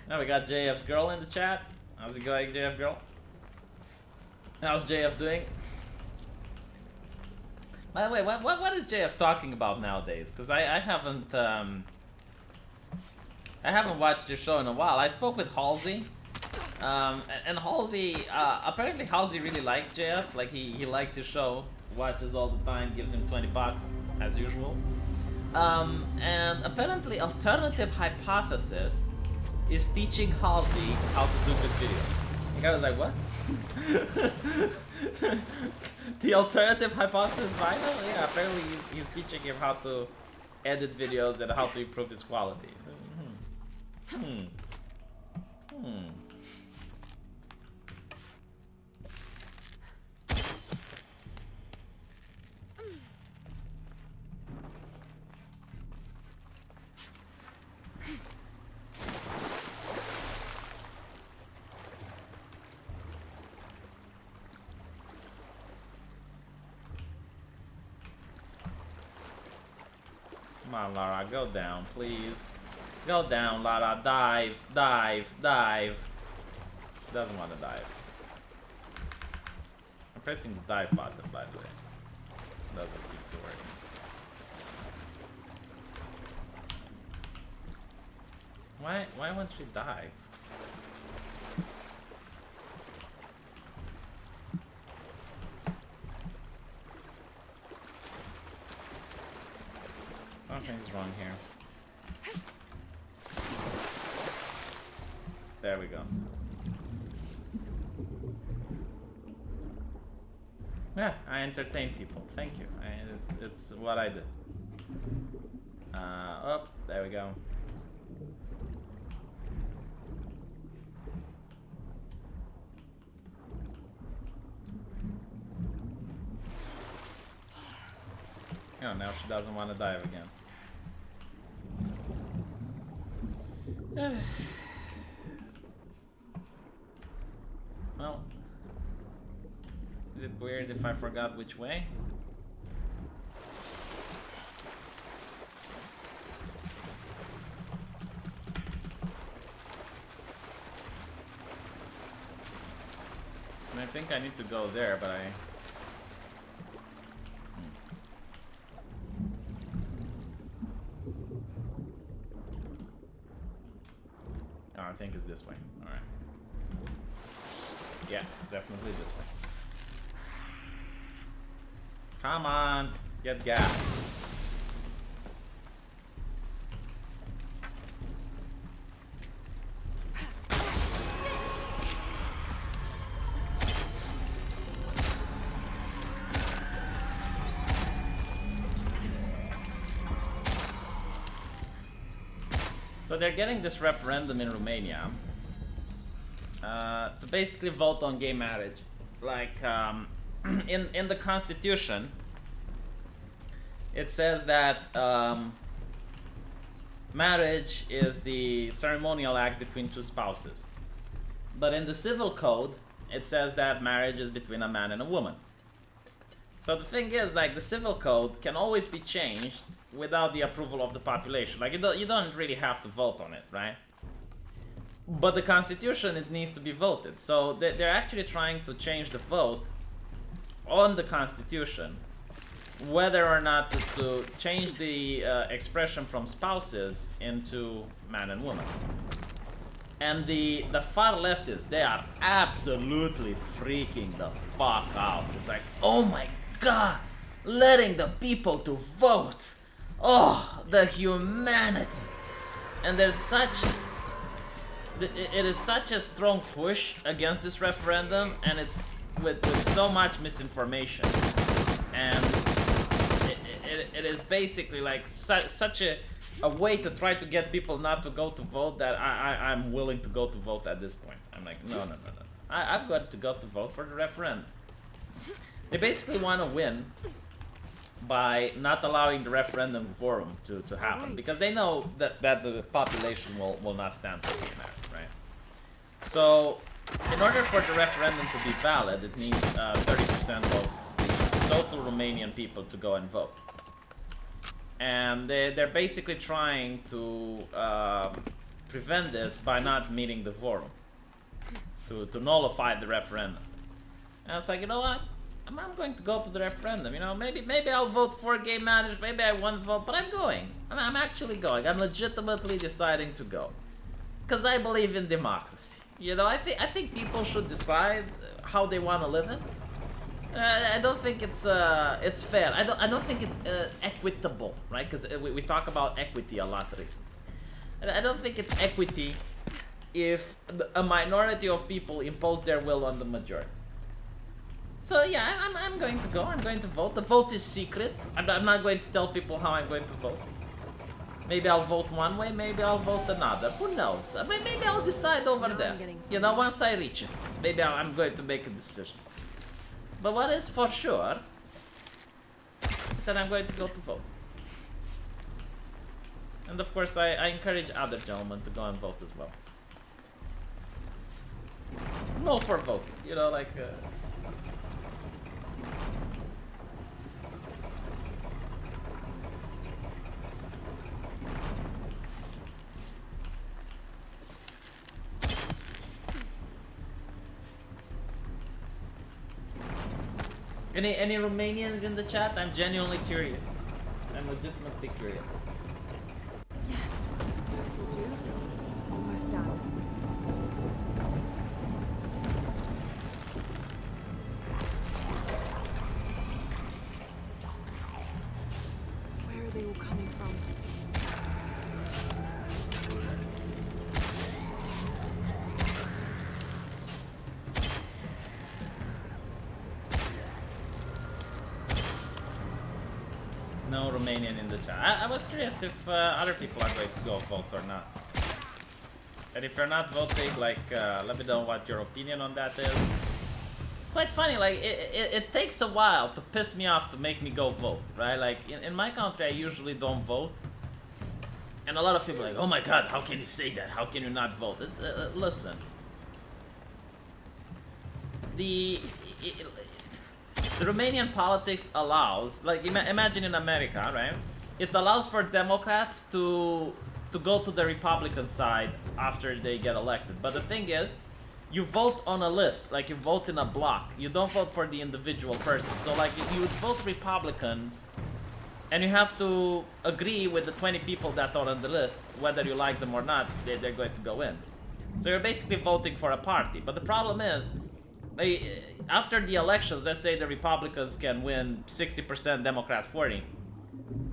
Now we got JF's girl in the chat. How's it going, JF girl? How's JF doing? By the way, what is JF talking about nowadays? Because I haven't watched your show in a while. I spoke with Halsey, and Halsey apparently Halsey really liked JF. Like he likes your show, watches all the time, gives him $20 as usual. And apparently Alternative Hypothesis is teaching Halsey how to do good videos. And I was like, what? The Alternative Hypothesis idol? Yeah, apparently he's teaching him how to edit videos and how to improve his quality. on, Lara, go down, please. Go down, Lara. Dive, dive, dive. She doesn't want to dive. I'm pressing the dive button, by the way. Doesn't seem to work. Why won't she dive? Something's wrong here. There we go. Yeah, I entertain people. Thank you. It's what I do. Oh, there we go. Oh, now she doesn't want to dive again. Well, is it weird if I forgot which way? I think I need to go there, but Oh, I think it's this way. Alright. Yeah, definitely this way. Come on, get gas. So they're getting this referendum in Romania to basically vote on gay marriage. Like in the constitution, it says that marriage is the ceremonial act between two spouses. But in the civil code, it says that marriage is between a man and a woman. So the thing is, like, the civil code can always be changed without the approval of the population. Like, you don't really have to vote on it, right? But the constitution, it needs to be voted. So they're actually trying to change the vote on the constitution, whether or not to change the expression from spouses into man and woman. And the far leftists, they are absolutely freaking the fuck out. It's like, oh my god, letting the people to vote. Oh, the humanity. And there's such... It is such a strong push against this referendum, and it's with so much misinformation. And it is basically like such a way to try to get people not to go to vote that I'm willing to go to vote at this point. I'm like, no. I've got to go to vote for the referendum. They basically want to win by not allowing the referendum forum to happen, because they know that the population will not stand for gay marriage, right? So, in order for the referendum to be valid, it needs 30% of the total Romanian people to go and vote. And they're basically trying to prevent this by not meeting the quorum, to nullify the referendum. And it's like, you know what? I'm going to go to the referendum. You know, maybe I'll vote for gay marriage. Maybe I won't vote, but I'm going. I'm actually going. I'm legitimately deciding to go, because I believe in democracy. You know, I think people should decide how they want to live in. I don't think it's fair. I don't think it's equitable, right? Because we talk about equity a lot recently. And I don't think it's equity if a minority of people impose their will on the majority. So yeah, I'm going to go. I'm going to vote. The vote is secret. I'm not going to tell people how I'm going to vote. Maybe I'll vote one way. Maybe I'll vote another. Who knows? Maybe I'll decide over there. You know, once I reach it, maybe I'm going to make a decision. But what is for sure is that I'm going to go to vote. And of course, I encourage other gentlemen to go and vote as well. I'm all for voting. You know, like. Any Romanians in the chat? I'm genuinely curious. I'm legitimately curious. Yes, this'll do. Almost done. Where are they all coming from? No Romanian in the chat. I was curious if other people are going to go vote or not. And if you're not voting, like, let me know what your opinion on that is. Quite funny, like, it takes a while to piss me off to make me go vote, right? Like, in my country, I usually don't vote. And a lot of people are like, oh my god, how can you say that? How can you not vote? It's, listen. The Romanian politics allows, like, imagine in America, right? It allows for Democrats to go to the Republican side after they get elected. But the thing is, you vote on a list, like you vote in a block. You don't vote for the individual person. So like you would vote Republicans, and you have to agree with the 20 people that are on the list, whether you like them or not, they're going to go in. So you're basically voting for a party. But the problem is, after the elections, let's say the Republicans can win 60%, Democrats 40%.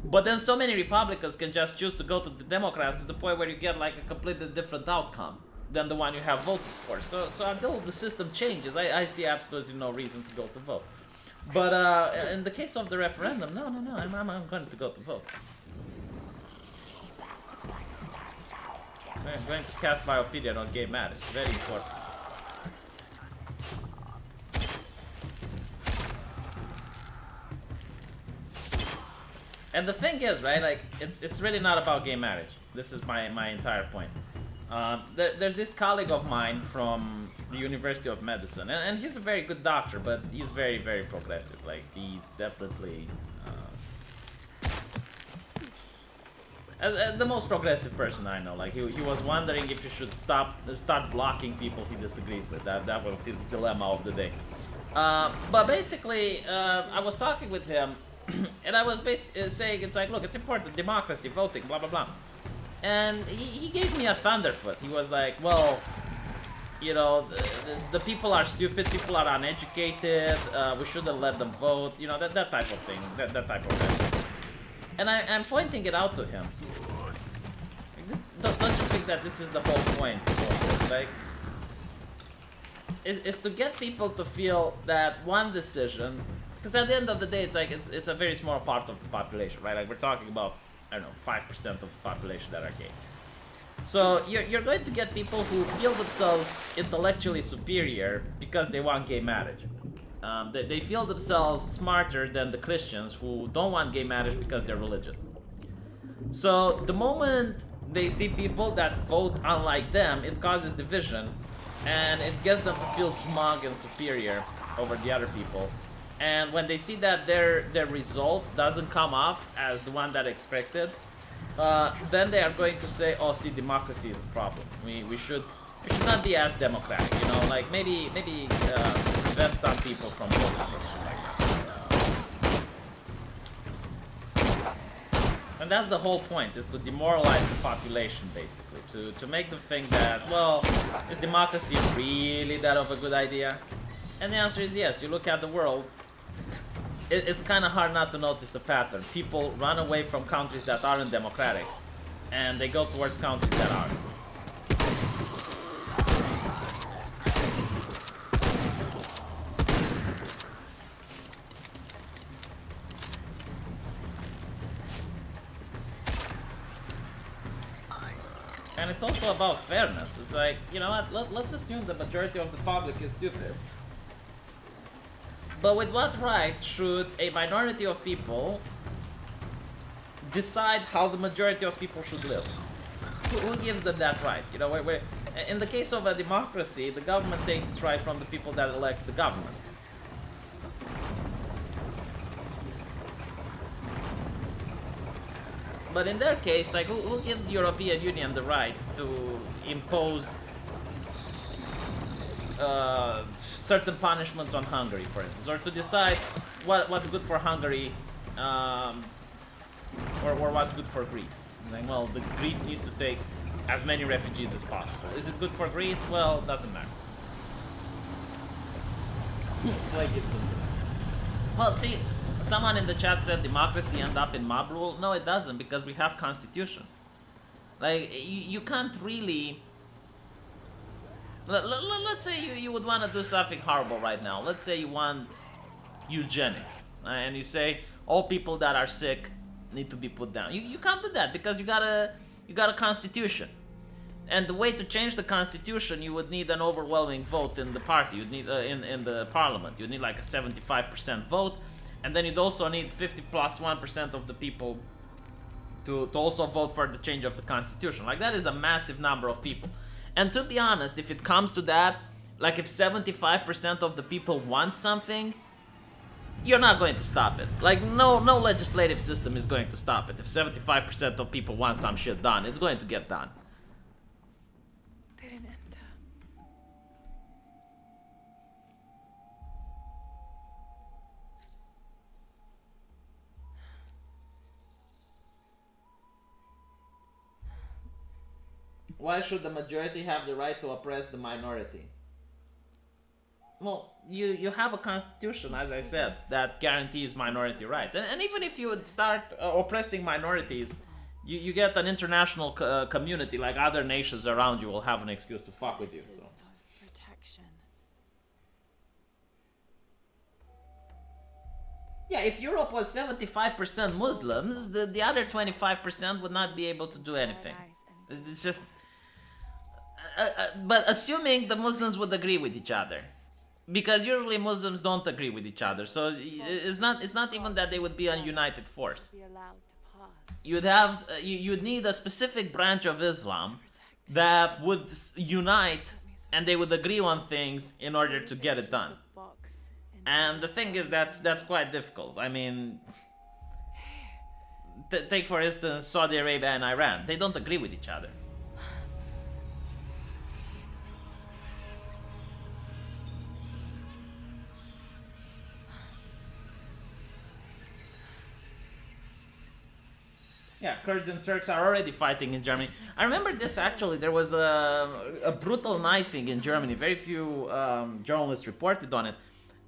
But then so many Republicans can just choose to go to the Democrats to the point where you get like a completely different outcome than the one you have voted for. So until the system changes, I see absolutely no reason to go to vote. But in the case of the referendum, no, I'm going to go to vote. I'm going to cast my opinion on gay marriage. Very important. And the thing is, right, like, it's really not about gay marriage. This is my entire point. There's this colleague of mine from the University of Medicine, and he's a very good doctor, but he's very, very progressive. Like, he's definitely the most progressive person I know. Like, he was wondering if you should start blocking people he disagrees with. That was his dilemma of the day. But basically, I was talking with him, and I was basically saying, it's like, look, it's important, democracy, voting, blah, blah, blah. And he gave me a thunderfoot. He was like, well, you know, the people are stupid, people are uneducated, we shouldn't let them vote, you know, that type of thing, that type of thing. And I'm pointing it out to him. Like, don't you think that this is the whole point of this? Like, is to get people to feel that one decision, because at the end of the day, it's like, it's a very small part of the population, right? Like, we're talking about, I don't know, 5% of the population that are gay. So you're going to get people who feel themselves intellectually superior because they want gay marriage. They feel themselves smarter than the Christians who don't want gay marriage because they're religious. So the moment they see people that vote unlike them, it causes division, and it gets them to feel smug and superior over the other people. And when they see that their result doesn't come off as the one that expected, then they are going to say, oh, see, democracy is the problem. We should not be as democratic, you know, like maybe prevent some people from voting like that. And that's the whole point, is to demoralize the population, basically, to make them think that, well, is democracy really that of a good idea? And the answer is yes. You look at the world, it's kind of hard not to notice a pattern. People run away from countries that aren't democratic, and they go towards countries that aren't. And it's also about fairness. It's like, you know what, let's assume the majority of the public is stupid. But with what right should a minority of people decide how the majority of people should live? Who gives them that right? You know, in the case of a democracy, the government takes its right from the people that elect the government. But in their case, like, who gives the European Union the right to impose certain punishments on Hungary, for instance, or to decide what's good for Hungary, or what's good for Greece. Like, well, Greece needs to take as many refugees as possible. Is it good for Greece? Well, doesn't matter. Well, see, someone in the chat said democracy end up in mob rule. No, it doesn't, because we have constitutions. Like, you can't really... Let's say you would want to do something horrible right now. Let's say you want eugenics, and you say all people that are sick need to be put down. You can't do that because you got a constitution. And the way to change the constitution, you would need an overwhelming vote in the party. You'd need in the parliament. You'd need like a 75% vote, and then you'd also need 50 plus 1% of the people to also vote for the change of the constitution. Like, that is a massive number of people. And to be honest, if it comes to that, like if 75% of the people want something, you're not going to stop it. Like, no legislative system is going to stop it. If 75% of people want some shit done, it's going to get done. They didn't enter. Why should the majority have the right to oppress the minority? Well, you have a constitution, as I said, that guarantees minority rights. And even if you would start oppressing minorities, you get an international community, like other nations around you will have an excuse to fuck with you. So. Yeah, if Europe was 75% Muslims, the other 25% would not be able to do anything. It's just... but assuming the Muslims would agree with each other. Because usually Muslims don't agree with each other, so it's not even that they would be a united force. You'd need a specific branch of Islam that would unite, and they would agree on things in order to get it done. And the thing is, that's quite difficult. I mean, take for instance Saudi Arabia and Iran. They don't agree with each other. Yeah, Kurds and Turks are already fighting in Germany. I remember this actually. There was a brutal knifing in Germany. Very few journalists reported on it.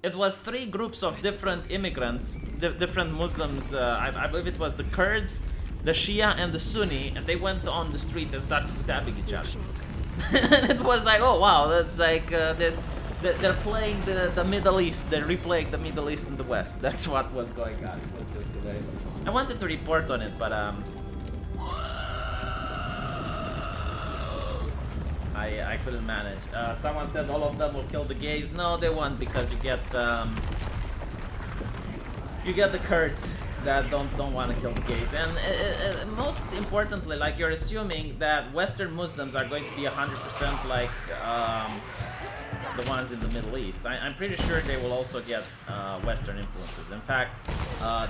It was 3 groups of different immigrants, different Muslims. I believe it was the Kurds, the Shia, and the Sunni, and they went on the street and started stabbing each other. And it was like, oh wow, that's like they're playing the Middle East. They're replaying the Middle East in the West. That's what was going on. It was just hilarious. I wanted to report on it, but I couldn't manage. Someone said all of them will kill the gays. No, they won't, because you get the Kurds that don't want to kill the gays, and most importantly, like, you're assuming that Western Muslims are going to be 100% like the ones in the Middle East. I'm pretty sure they will also get Western influences. In fact,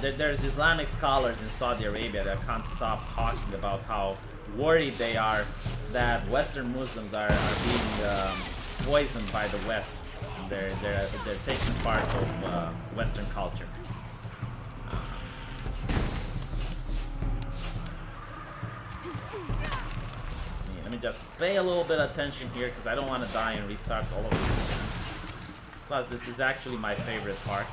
there's Islamic scholars in Saudi Arabia that can't stop talking about how worried they are that Western Muslims are being poisoned by the West. They're taking part of Western culture. Let me just pay a little bit of attention here, because I don't want to die and restart all of this again. Plus, this is actually my favorite part.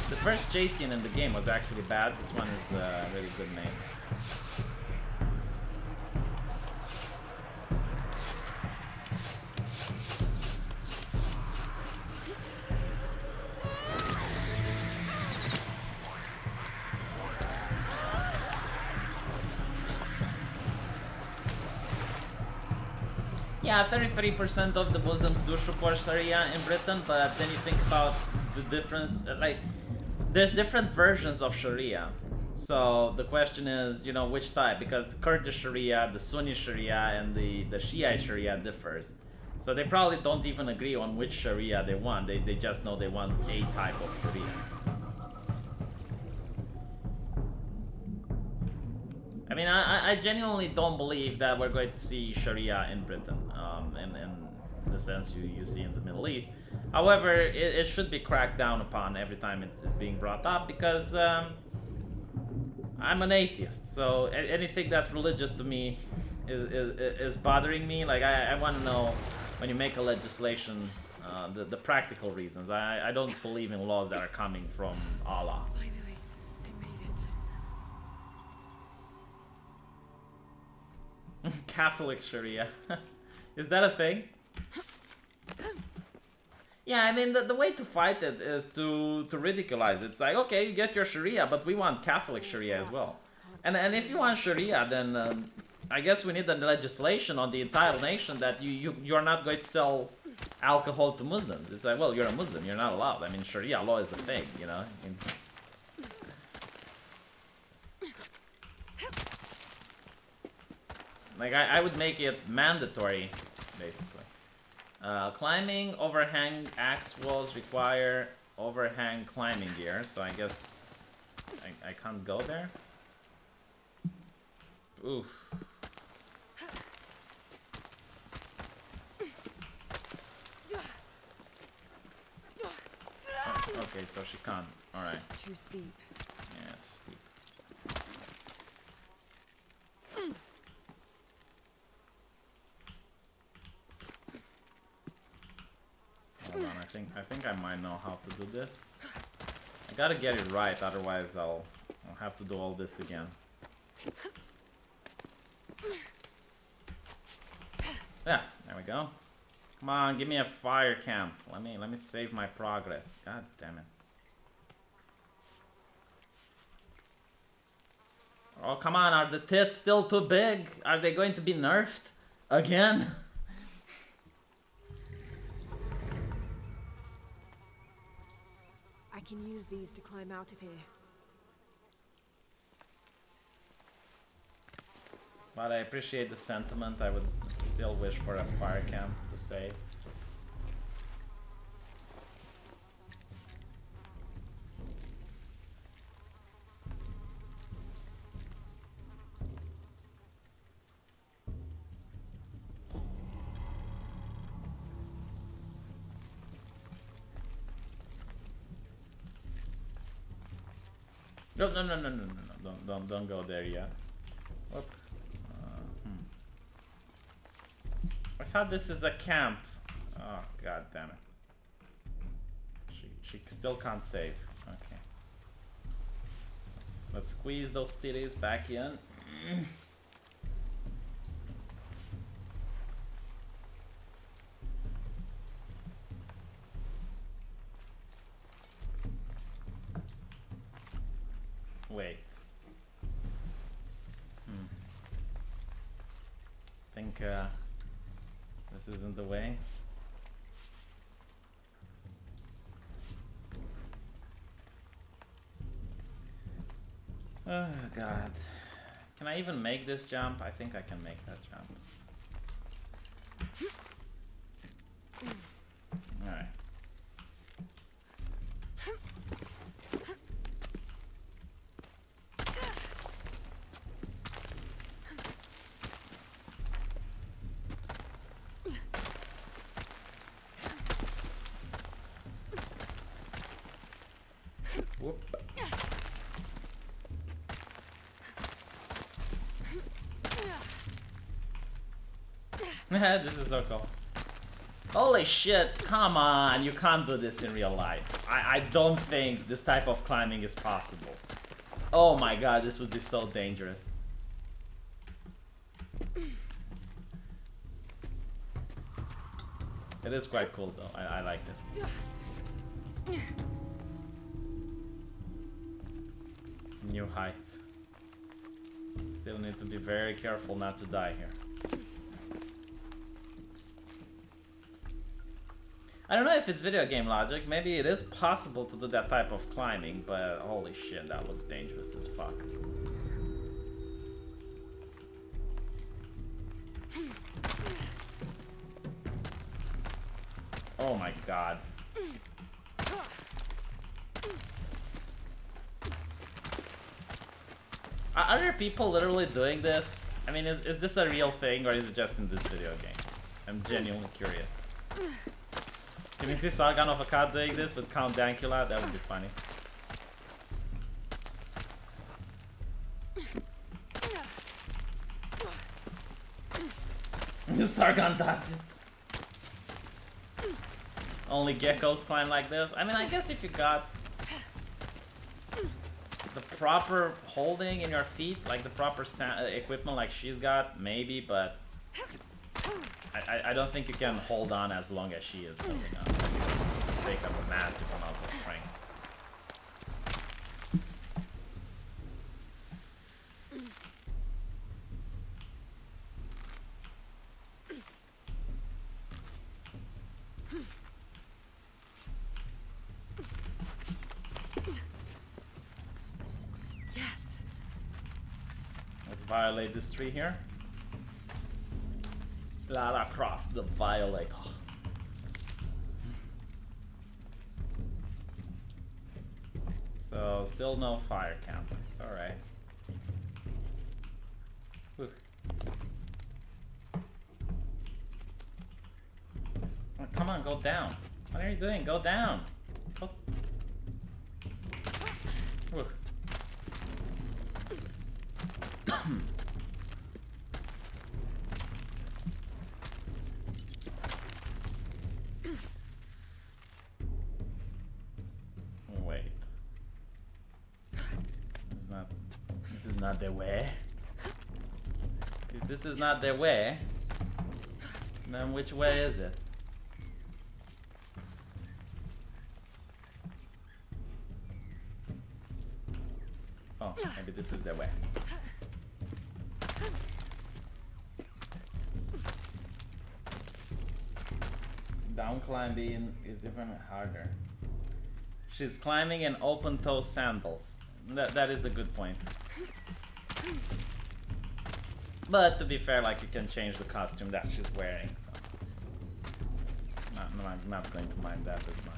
The first chase scene in the game was actually bad. This one is really good made. Yeah, 33% of the Muslims do support Sharia in Britain, but then you think about the difference, like, there's different versions of Sharia. So the question is, you know, which type, because the Kurdish Sharia, the Sunni Sharia, and the Shiite Sharia differs. So they probably don't even agree on which Sharia they want. They just know they want a type of Sharia. I mean, I genuinely don't believe that we're going to see Sharia in Britain, and the sense you see in the Middle East. However, it should be cracked down upon every time it's being brought up, because I'm an atheist, so anything that's religious to me is bothering me. Like, I want to know, when you make a legislation, the practical reasons. I don't believe in laws that are coming from Allah. Finally, I made it. Catholic Sharia. Is that a thing? Yeah, I mean, the way to fight it is to ridiculize it. It's like, okay, you get your Sharia, but we want Catholic Sharia as well. And if you want Sharia, then I guess we need a legislation on the entire nation that you're not going to sell alcohol to Muslims. It's like, well, you're a Muslim, you're not allowed. I mean, Sharia law is a thing, you know? I mean, like, I would make it mandatory, basically. Climbing overhang axe walls require overhang climbing gear, so I guess I can't go there. Oof. Okay, so she can't. Alright. Too steep. Yeah, too steep. Hold on, I think I might know how to do this. I gotta get it right, otherwise I'll have to do all this again. Yeah, there we go. Come on, give me a fire camp. Let me save my progress. God damn it. Oh, come on, are the tits still too big? Are they going to be nerfed again? I can use these to climb out of here. But I appreciate the sentiment. I would still wish for a fire camp to save. No, don't go there yet. Whoop. I thought this is a camp. Oh, god damn it. She still can't save. Okay. Let's squeeze those titties back in. Wait. Think this isn't the way. Oh god. Can I even make this jump? I think I can make that jump. Alright. Whoop. This is so cool. Holy shit, come on, you can't do this in real life. I don't think this type of climbing is possible. Oh my god, this would be so dangerous. It is quite cool though, I liked it. New heights. Still need to be very careful not to die here. I don't know if it's video game logic, maybe it is possible to do that type of climbing, but holy shit, that looks dangerous as fuck. Oh my god. Are there people literally doing this? I mean, is this a real thing or is it just in this video game? I'm genuinely curious. Can you see Sargon of Akkad doing this with Count Dankula? That would be funny. Sargon does it. Only geckos climb like this. I mean, I guess if you got the proper holding in your feet, like the proper equipment like she's got, maybe, but I don't think you can hold on as long as she is holding on. Take up a massive amount of strength. Violate this tree here. Lara Croft, the violator. So, still no fire camp. Alright. Oh, come on, go down. What are you doing? Go down. Go. Wait. This is not the way. If this is not the way, then which way is it? Oh, maybe this is the way. Down climbing is even harder. She's climbing in open-toe sandals. That is a good point. But to be fair, like, you can change the costume that she's wearing, so I'm not going to mind that as much.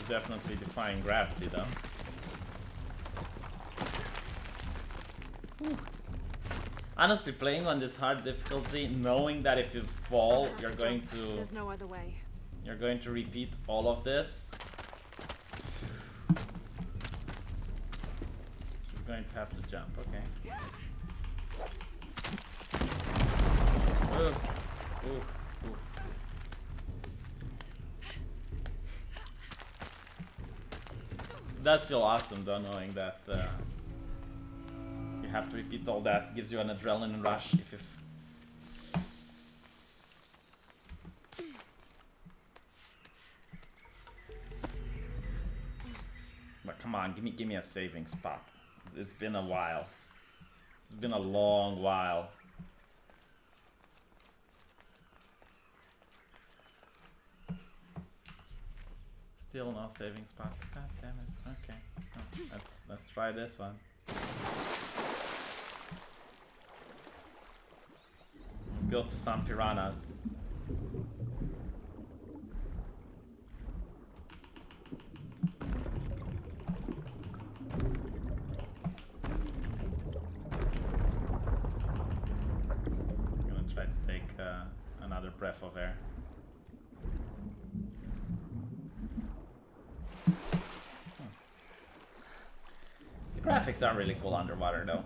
Definitely defying gravity, though. Whew. Honestly, playing on this hard difficulty, knowing that if you fall, you're going to... There's no other way. You're going to repeat all of this. You're going to have to jump, okay. Ooh. Ooh. Ooh. It does feel awesome though, knowing that you have to repeat all that. Gives you an adrenaline rush if you but come on, give me a saving spot. It's been a while. It's been a long while. Still no saving spot. God damn it. Okay. Oh, let's try this one. Let's go to some piranhas. I'm gonna try to take another breath of air. Graphics are really cool underwater though.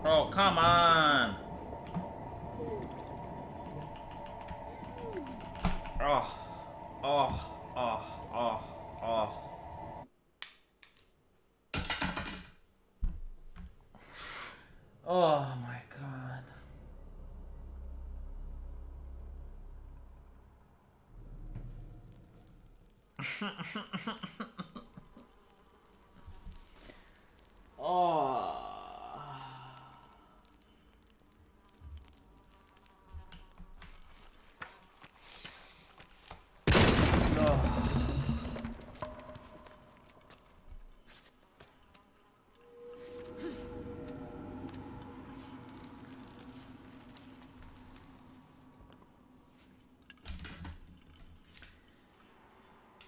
Oh, come on! Oh, oh, oh, oh, oh. Oh my god. Oh.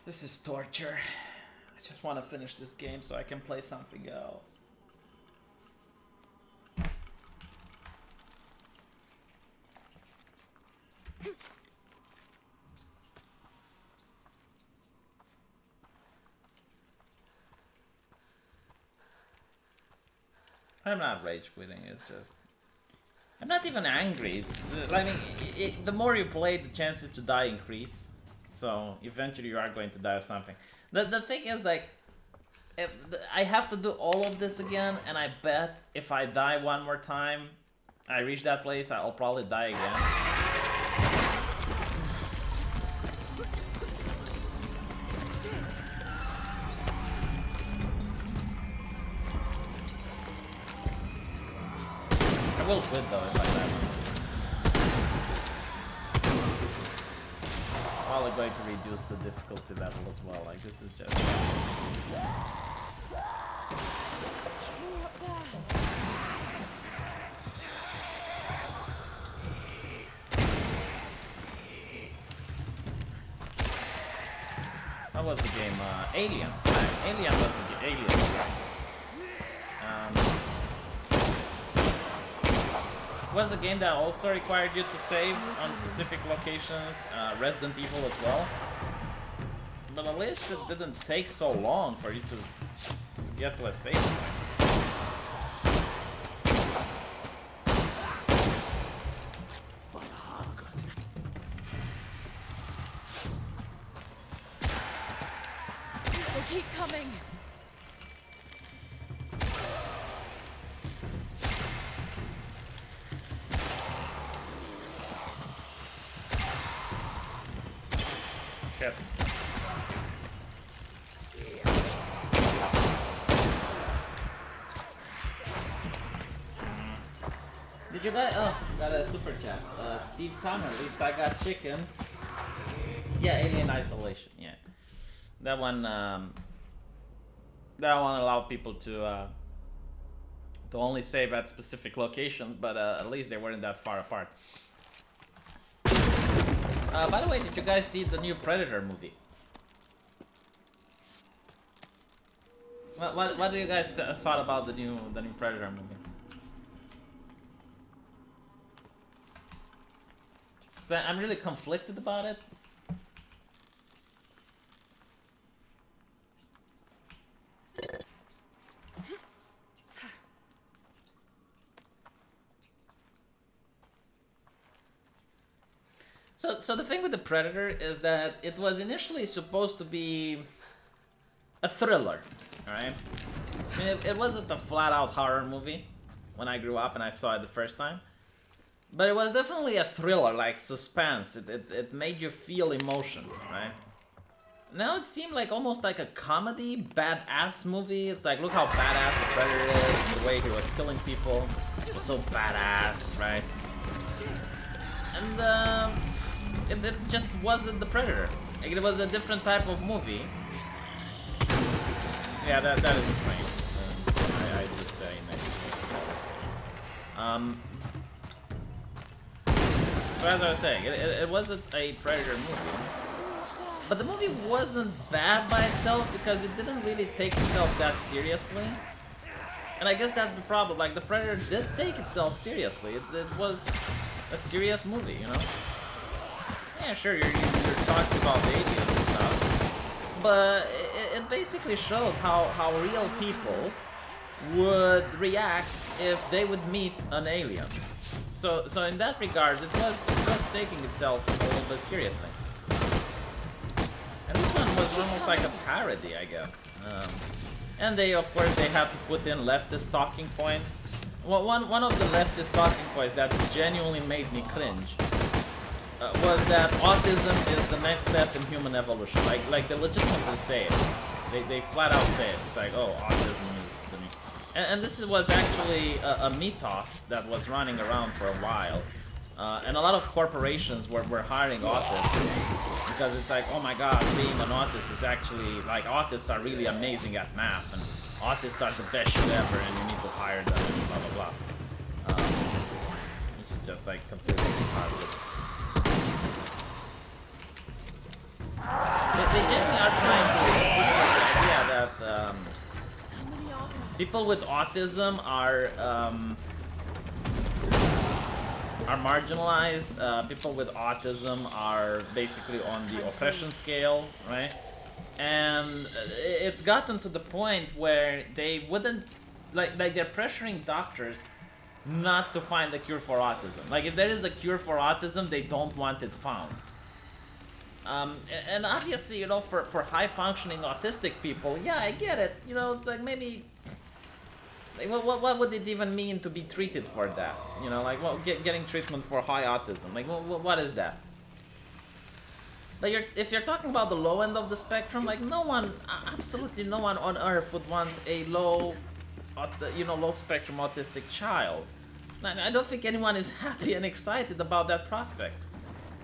This is torture. I just want to finish this game so I can play something else. I'm not rage quitting, it's just... I'm not even angry, it's... I mean, the more you play, the chances to die increase. So, eventually you are going to die of something. The thing is, like... I have to do all of this again, and I bet if I die one more time, I reach that place, I'll probably die again. I will quit though if I die. Probably going to reduce the difficulty level as well. Like this is just. What was the game? Alien. Alien was the Alien. Was a game that also required you to save on specific locations, Resident Evil as well. But at least it didn't take so long for you to get to a save point. They keep coming. Did you guys? Oh, got a super chat. Steve Connor, at least I got chicken. Yeah, Alien Isolation. Yeah, that one. That one allowed people to only save at specific locations, but at least they weren't that far apart. By the way, did you guys see the new Predator movie? What do you guys thought about the new Predator movie? So I'm really conflicted about it. So the thing with the Predator is that it was initially supposed to be a thriller, alright? I mean, it wasn't a flat-out horror movie when I grew up and I saw it the first time. But it was definitely a thriller, like suspense. It made you feel emotions, right? Now it seemed like almost like a comedy, badass movie. It's like, look how badass the Predator is, and the way he was killing people. It was so badass, right? And it just wasn't the Predator. Like, it was a different type of movie. Yeah, that is a frame. I just so as I was saying, it wasn't a Predator movie. But the movie wasn't bad by itself because it didn't really take itself that seriously. And I guess that's the problem. Like, the Predator did take itself seriously. It was a serious movie, you know? Yeah, sure, you're talking about aliens and stuff. But it basically showed how real people would react if they would meet an alien. So in that regard, it was taking itself a little bit seriously. And this one was almost like a parody, I guess. And of course, they had to put in leftist talking points. Well, one of the leftist talking points that genuinely made me cringe was that autism is the next step in human evolution. Like they legitimately say it. They flat out say it. It's like, oh, autism is the new... And this was actually a mythos that was running around for a while. And a lot of corporations were hiring autists because it's like, oh my god, being an autist is actually, like, autists are really amazing at math, and autists are the best shit ever, and you need to hire them, and blah blah blah. Which is just like completely retarded. They generally are trying to push the idea that people with autism are marginalized. People with autism are basically on the oppression scale, right? And it's gotten to the point where they wouldn't, like they're pressuring doctors not to find a cure for autism. Like, if there is a cure for autism, they don't want it found. And obviously, you know, for high-functioning autistic people, yeah, I get it. You know, it's like maybe... Like, what would it even mean to be treated for that? You know, like, well, getting treatment for high autism. Like, what is that? Like, if you're talking about the low end of the spectrum, like, no one, absolutely no one on Earth would want a low spectrum autistic child. I don't think anyone is happy and excited about that prospect.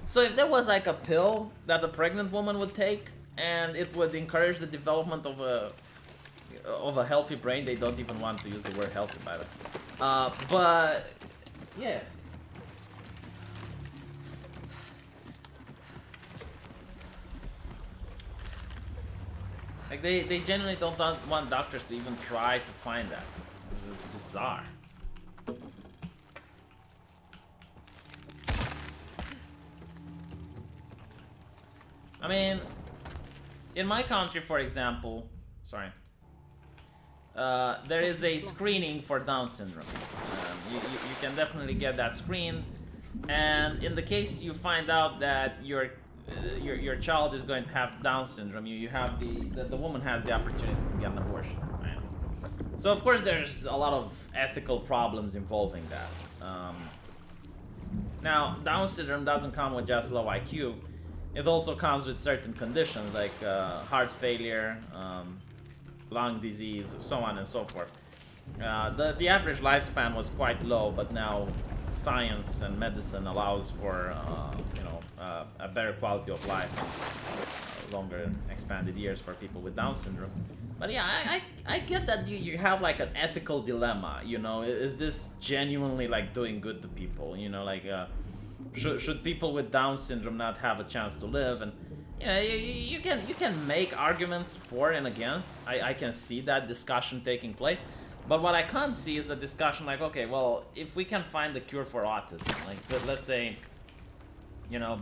So if there was like a pill that a pregnant woman would take, and it would encourage the development of a healthy brain, they don't even want to use the word healthy, by the way. But yeah. Like, they genuinely don't want doctors to even try to find that. It's bizarre. I mean, in my country, for example, there is a screening for Down syndrome. You can definitely get that screened, and in the case you find out that your child is going to have Down syndrome, the woman has the opportunity to get an abortion. Right? So of course there's a lot of ethical problems involving that. Now, Down syndrome doesn't come with just low IQ. It also comes with certain conditions like heart failure, lung disease, so on and so forth. The average lifespan was quite low, but now science and medicine allows for a better quality of life, longer expanded years for people with Down syndrome. But yeah, I get that you have like an ethical dilemma. You know, is this genuinely like doing good to people? You know, like should people with Down syndrome not have a chance to live? And you know, you can make arguments for and against. I can see that discussion taking place. But what I can't see is a discussion like, okay, well, if we can find a cure for autism, like let's say, you know,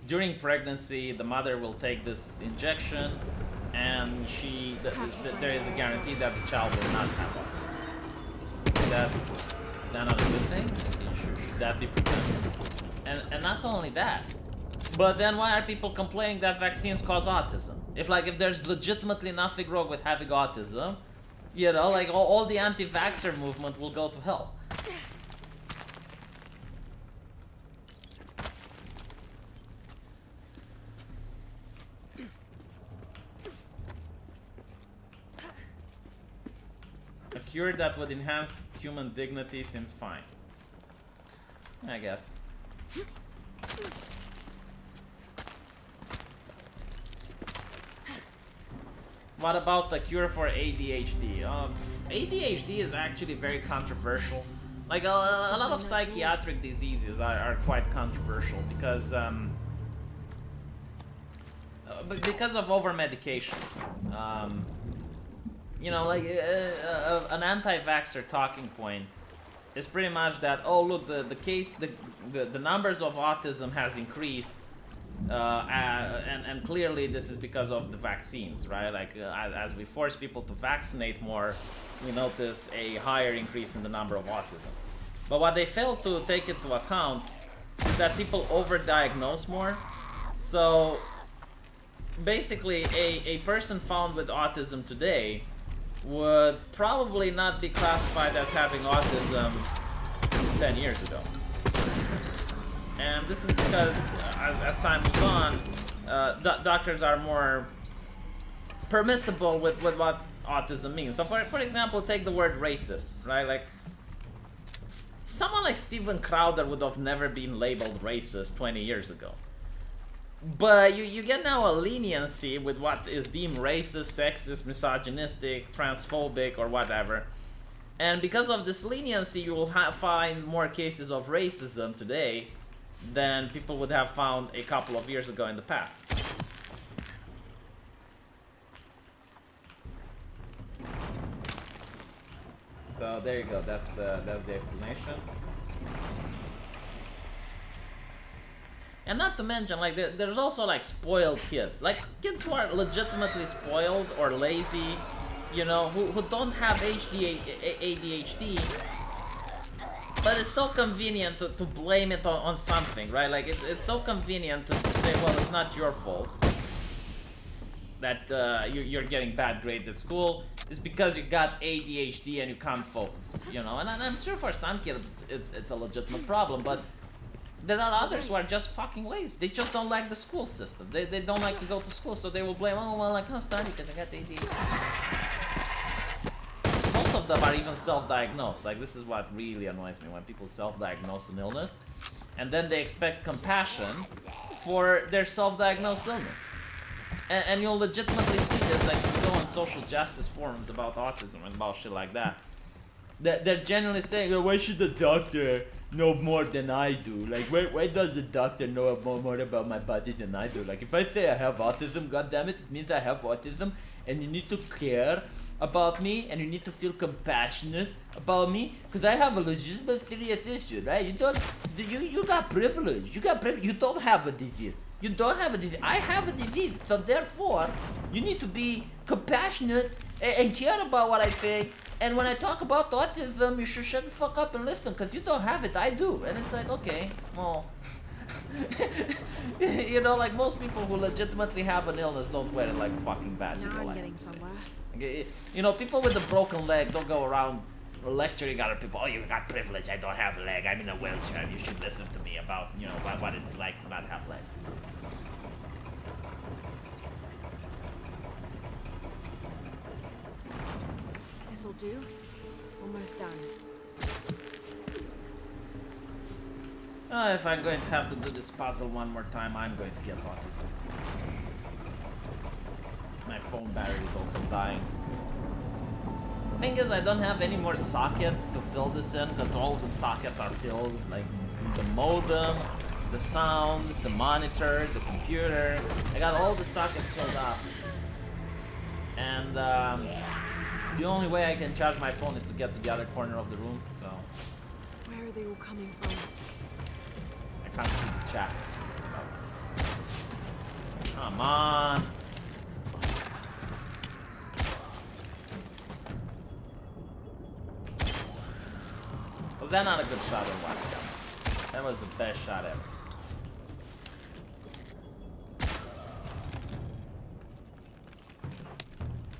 during pregnancy, the mother will take this injection, and there is a guarantee that the child will not have autism. Is that not a good thing? Should that be protected? And not only that, but then why are people complaining that vaccines cause autism? If there's legitimately nothing wrong with having autism, you know, like all the anti-vaxxer movement will go to hell. A cure that would enhance human dignity seems fine, I guess. What about the cure for ADHD? ADHD is actually very controversial. Like a lot of psychiatric diseases are quite controversial because of over-medication. You know, like an anti-vaxxer talking point is pretty much that, oh look, the numbers of autism has increased, and clearly this is because of the vaccines, right? Like as we force people to vaccinate more, we notice a higher increase in the number of autism. But what they fail to take into account is that people overdiagnose more. So basically a person found with autism today would probably not be classified as having autism 10 years ago. And this is because as time moves on, doctors are more permissible with what autism means. So for example, take the word racist, right? Like, someone like Steven Crowder would have never been labeled racist 20 years ago. But you get now a leniency with what is deemed racist, sexist, misogynistic, transphobic, or whatever. And because of this leniency, you will find more cases of racism today than people would have found a couple of years ago in the past. So there you go. That's the explanation. And not to mention, like, there's also like spoiled kids, like kids who are legitimately spoiled or lazy, you know, who don't have ADHD, but it's so convenient to blame it on something, right? Like, it's so convenient to say, well, it's not your fault that you're getting bad grades at school. It's because you got ADHD and you can't focus, you know. And I'm sure for some kids it's a legitimate problem, but there are others who are just fucking lazy. They just don't like the school system. They don't like to go to school, so they will blame, oh, well, I can't study because I got ADHD. Most of them are even self-diagnosed. Like, this is what really annoys me, when people self-diagnose an illness, and then they expect compassion for their self-diagnosed illness. And you'll legitimately see this, like, if you go on social justice forums about autism and about shit like that. They're genuinely saying, oh, why should the doctor know more than I do? Like, why does the doctor know more about my body than I do? Like, if I say I have autism, goddammit, it means I have autism, and you need to care about me, and you need to feel compassionate about me, because I have a legitimate serious issue, right? You got privilege. You don't have a disease. You don't have a disease. I have a disease, so therefore, you need to be compassionate and care about what I think. And when I talk about autism, you should shut the fuck up and listen, because you don't have it, I do. And it's like, okay, well... you know, like, most people who legitimately have an illness don't wear it like fucking badge. Now I'm getting somewhere. You know, people with a broken leg don't go around lecturing other people, oh, you got privilege, I don't have a leg, I'm in a wheelchair, you should listen to me about, you know, what it's like to not have a leg. This'll do. Almost done. If I'm going to have to do this puzzle one more time, I'm going to get autism. My phone battery is also dying. Thing is, I don't have any more sockets to fill this in, because all the sockets are filled, like the modem, the sound, the monitor, the computer. I got all the sockets filled up. And the only way I can charge my phone is to get to the other corner of the room, so... Where are they all coming from? I can't see the chat. Come on! Was that not a good shot or what? That was the best shot ever.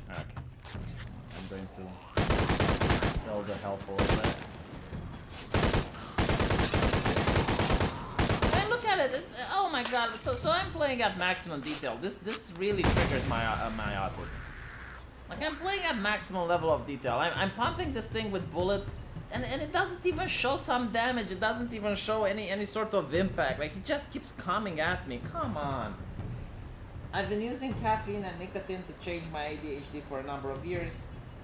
Okay. I'm going to fill the health over there. And look at it, it's, oh my god, so I'm playing at maximum detail. This really triggers my autism. Like, I'm playing at maximum level of detail. I'm pumping this thing with bullets. And it doesn't even show some damage. It doesn't even show any sort of impact. Like, it just keeps coming at me. Come on. I've been using caffeine and nicotine to change my ADHD for a number of years.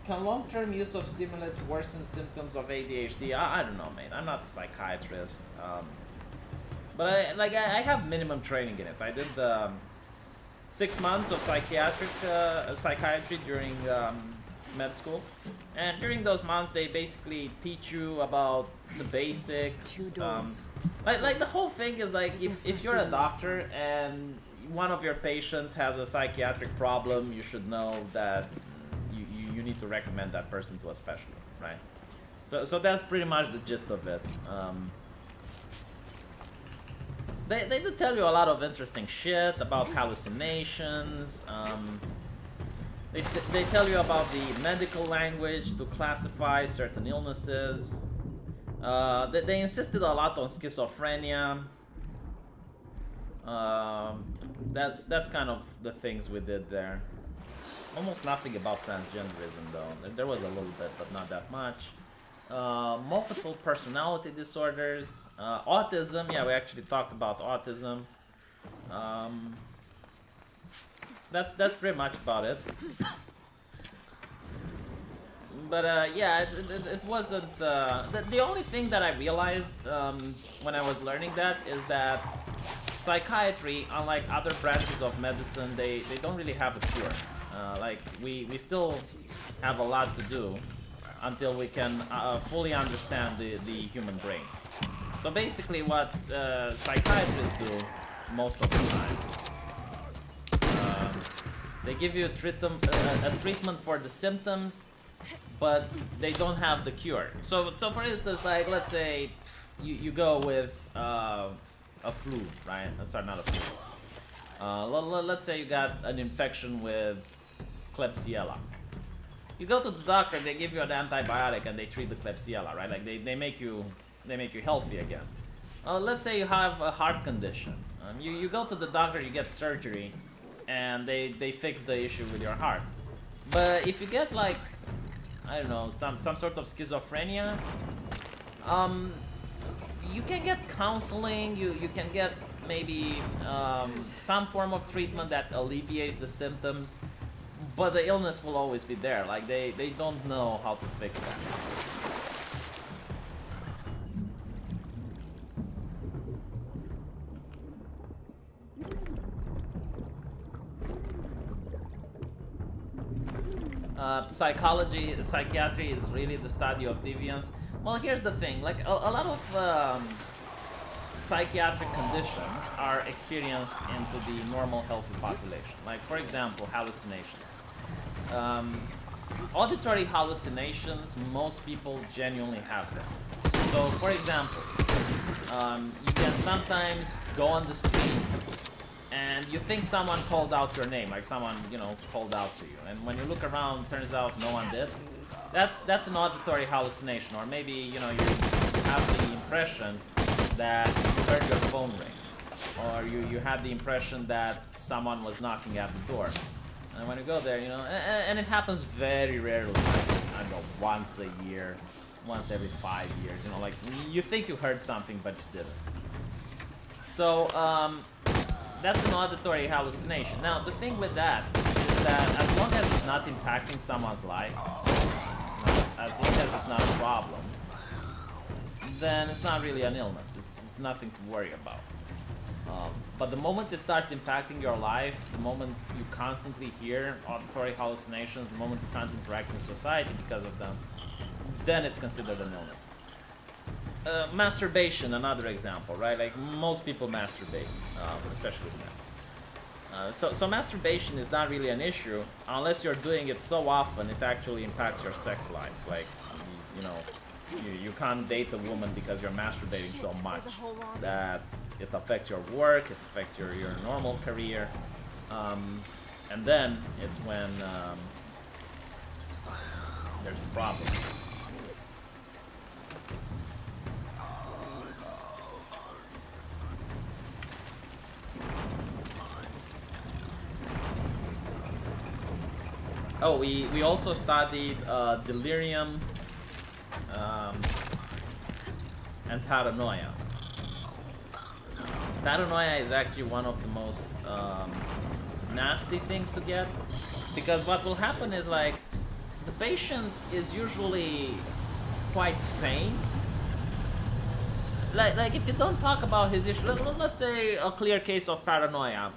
Can long-term use of stimulants worsen symptoms of ADHD? I don't know, mate. I'm not a psychiatrist. But I have minimum training in it. I did 6 months of psychiatry during med school, and during those months they basically teach you about the basics. 2 doors. Like the whole thing is like, if you're a doctor and one of your patients has a psychiatric problem, you should know that you need to recommend that person to a specialist, right? So that's pretty much the gist of it. They do tell you a lot of interesting shit about hallucinations. They tell you about the medical language to classify certain illnesses. They insisted a lot on schizophrenia. That's kind of the things we did there. Almost nothing about transgenderism though. There was a little bit, but not that much. Multiple personality disorders, autism. Yeah, we actually talked about autism. That's pretty much about it. But yeah, it wasn't. The only thing that I realized when I was learning that is that psychiatry, unlike other branches of medicine, they don't really have a cure. Like we still have a lot to do until we can fully understand the human brain. So basically, what psychiatrists do most of the time, they give you a treatment for the symptoms, but they don't have the cure. So for instance, like let's say you go with a flu, right? Sorry, not a flu. Let's say you got an infection with Klebsiella. You go to the doctor, they give you an antibiotic, and they treat the Klebsiella, right? Like they make you healthy again. Let's say you have a heart condition. You go to the doctor, you get surgery, and they fix the issue with your heart. But if you get like, I don't know, some sort of schizophrenia, you can get counseling, you can get maybe some form of treatment that alleviates the symptoms, but the illness will always be there. Like they don't know how to fix that. Psychiatry is really the study of deviance. Well, here's the thing, like a lot of psychiatric conditions are experienced into the normal healthy population. Like for example, hallucinations. Auditory hallucinations, most people genuinely have them. So for example, you can sometimes go on the street and you think someone called out your name, like someone, you know, called out to you. And when you look around, turns out no one did. That's an auditory hallucination. Or maybe, you know, you have the impression that you heard your phone ring. Or you had the impression that someone was knocking at the door. And when you go there, you know, and it happens very rarely. I don't know, once a year, once every 5 years. You know, like you think you heard something, but you didn't. So, that's an auditory hallucination. Now, the thing with that is that as long as it's not impacting someone's life, as long as it's not a problem, then it's not really an illness. It's nothing to worry about. But the moment it starts impacting your life, the moment you constantly hear auditory hallucinations, the moment you can't interact in society because of them, then it's considered an illness. Masturbation, another example, right? Like most people masturbate, especially men. So masturbation is not really an issue unless you're doing it so often it actually impacts your sex life. Like, you know, you can't date a woman because you're masturbating so much that it affects your work, it affects your normal career, and then it's when there's a problem. Oh, we also studied delirium and paranoia. Paranoia is actually one of the most nasty things to get, because what will happen is, like, the patient is usually quite sane. Like if you don't talk about his issue, let's say a clear case of paranoia.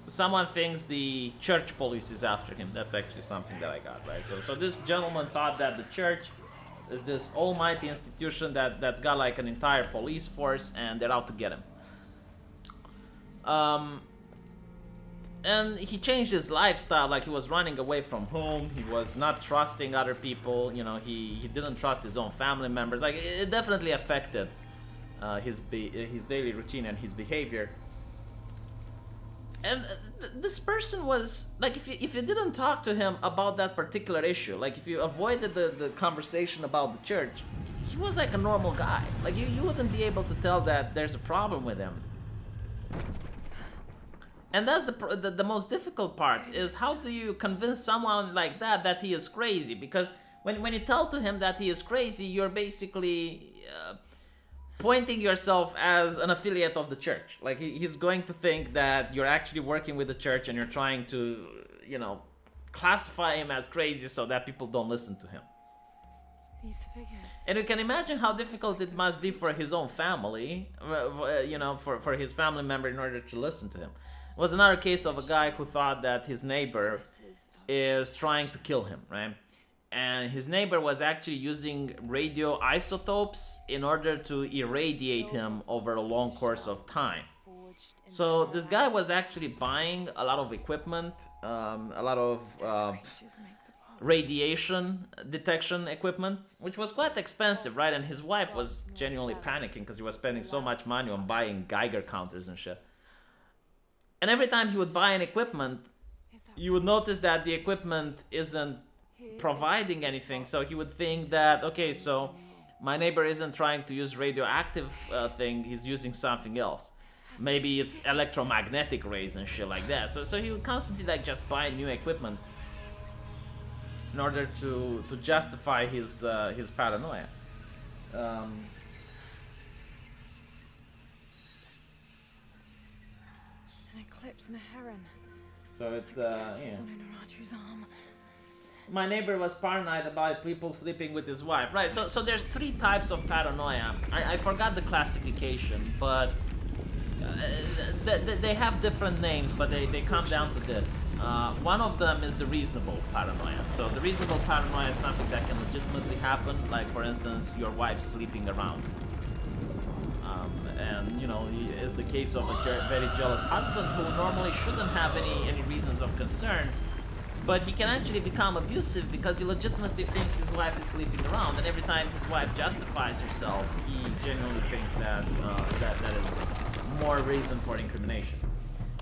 Someone thinks the church police is after him. That's actually something that I got, right? So this gentleman thought that the church is this almighty institution that's got like an entire police force and they're out to get him. And he changed his lifestyle, like he was running away from home, he was not trusting other people, you know, he didn't trust his own family members. Like it definitely affected his daily routine and his behavior. And this person was, like, if you didn't talk to him about that particular issue, like if you avoided the conversation about the church, he was like a normal guy. Like you wouldn't be able to tell that there's a problem with him. And that's the most difficult part, is how do you convince someone like that he is crazy? Because when you tell to him that he is crazy, you're basically pointing yourself as an affiliate of the church. Like he's going to think that you're actually working with the church and you're trying to, you know, classify him as crazy so that people don't listen to him. These figures. And you can imagine how difficult it must be for his own family, you know, for his family member in order to listen to him. It was another case of a guy who thought that his neighbor is trying to kill him, right? And his neighbor was actually using radioisotopes in order to irradiate him over a long course of time. So this guy was actually buying a lot of equipment, a lot of radiation detection equipment, which was quite expensive, right? And his wife was genuinely panicking because he was spending so much money on buying Geiger counters and shit. And every time he would buy an equipment, you would notice that the equipment isn't providing anything. So he would think that, okay, so my neighbor isn't trying to use radioactive thing, he's using something else. Maybe it's electromagnetic rays and shit like that. So he would constantly like just buy new equipment in order to justify his paranoia. Eclipse and a heron. So it's yeah. My neighbor was paranoid about people sleeping with his wife. Right, so there's 3 types of paranoia. I forgot the classification, but they have different names, but they come down to this. One of them is the reasonable paranoia. So the reasonable paranoia is something that can legitimately happen, like for instance, your wife sleeping around. And you know, is the case of a very jealous husband who normally shouldn't have any reasons of concern, but he can actually become abusive because he legitimately thinks his wife is sleeping around, and every time his wife justifies herself, he genuinely thinks that that is more reason for incrimination.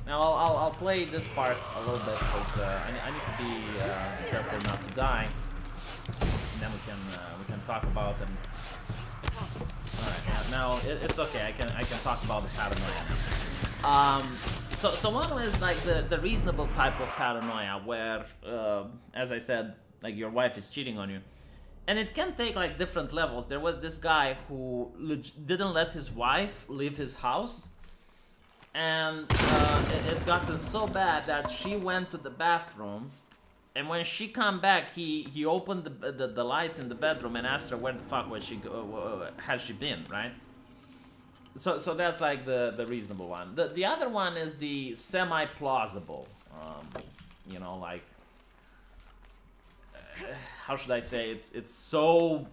Now I'll play this part a little bit because I need to be careful not to die, and then we can talk about them. Alright, yeah, now it's okay. I can talk about the paranoia now. So one is like the reasonable type of paranoia, where, as I said, like your wife is cheating on you, and it can take like different levels. There was this guy who didn't let his wife leave his house, and it gotten so bad that she went to the bathroom. And when she come back, he opened the lights in the bedroom and asked her where the fuck was had she been, right? So that's like the reasonable one. The other one is the semi-plausible. You know, like how should I say? It's so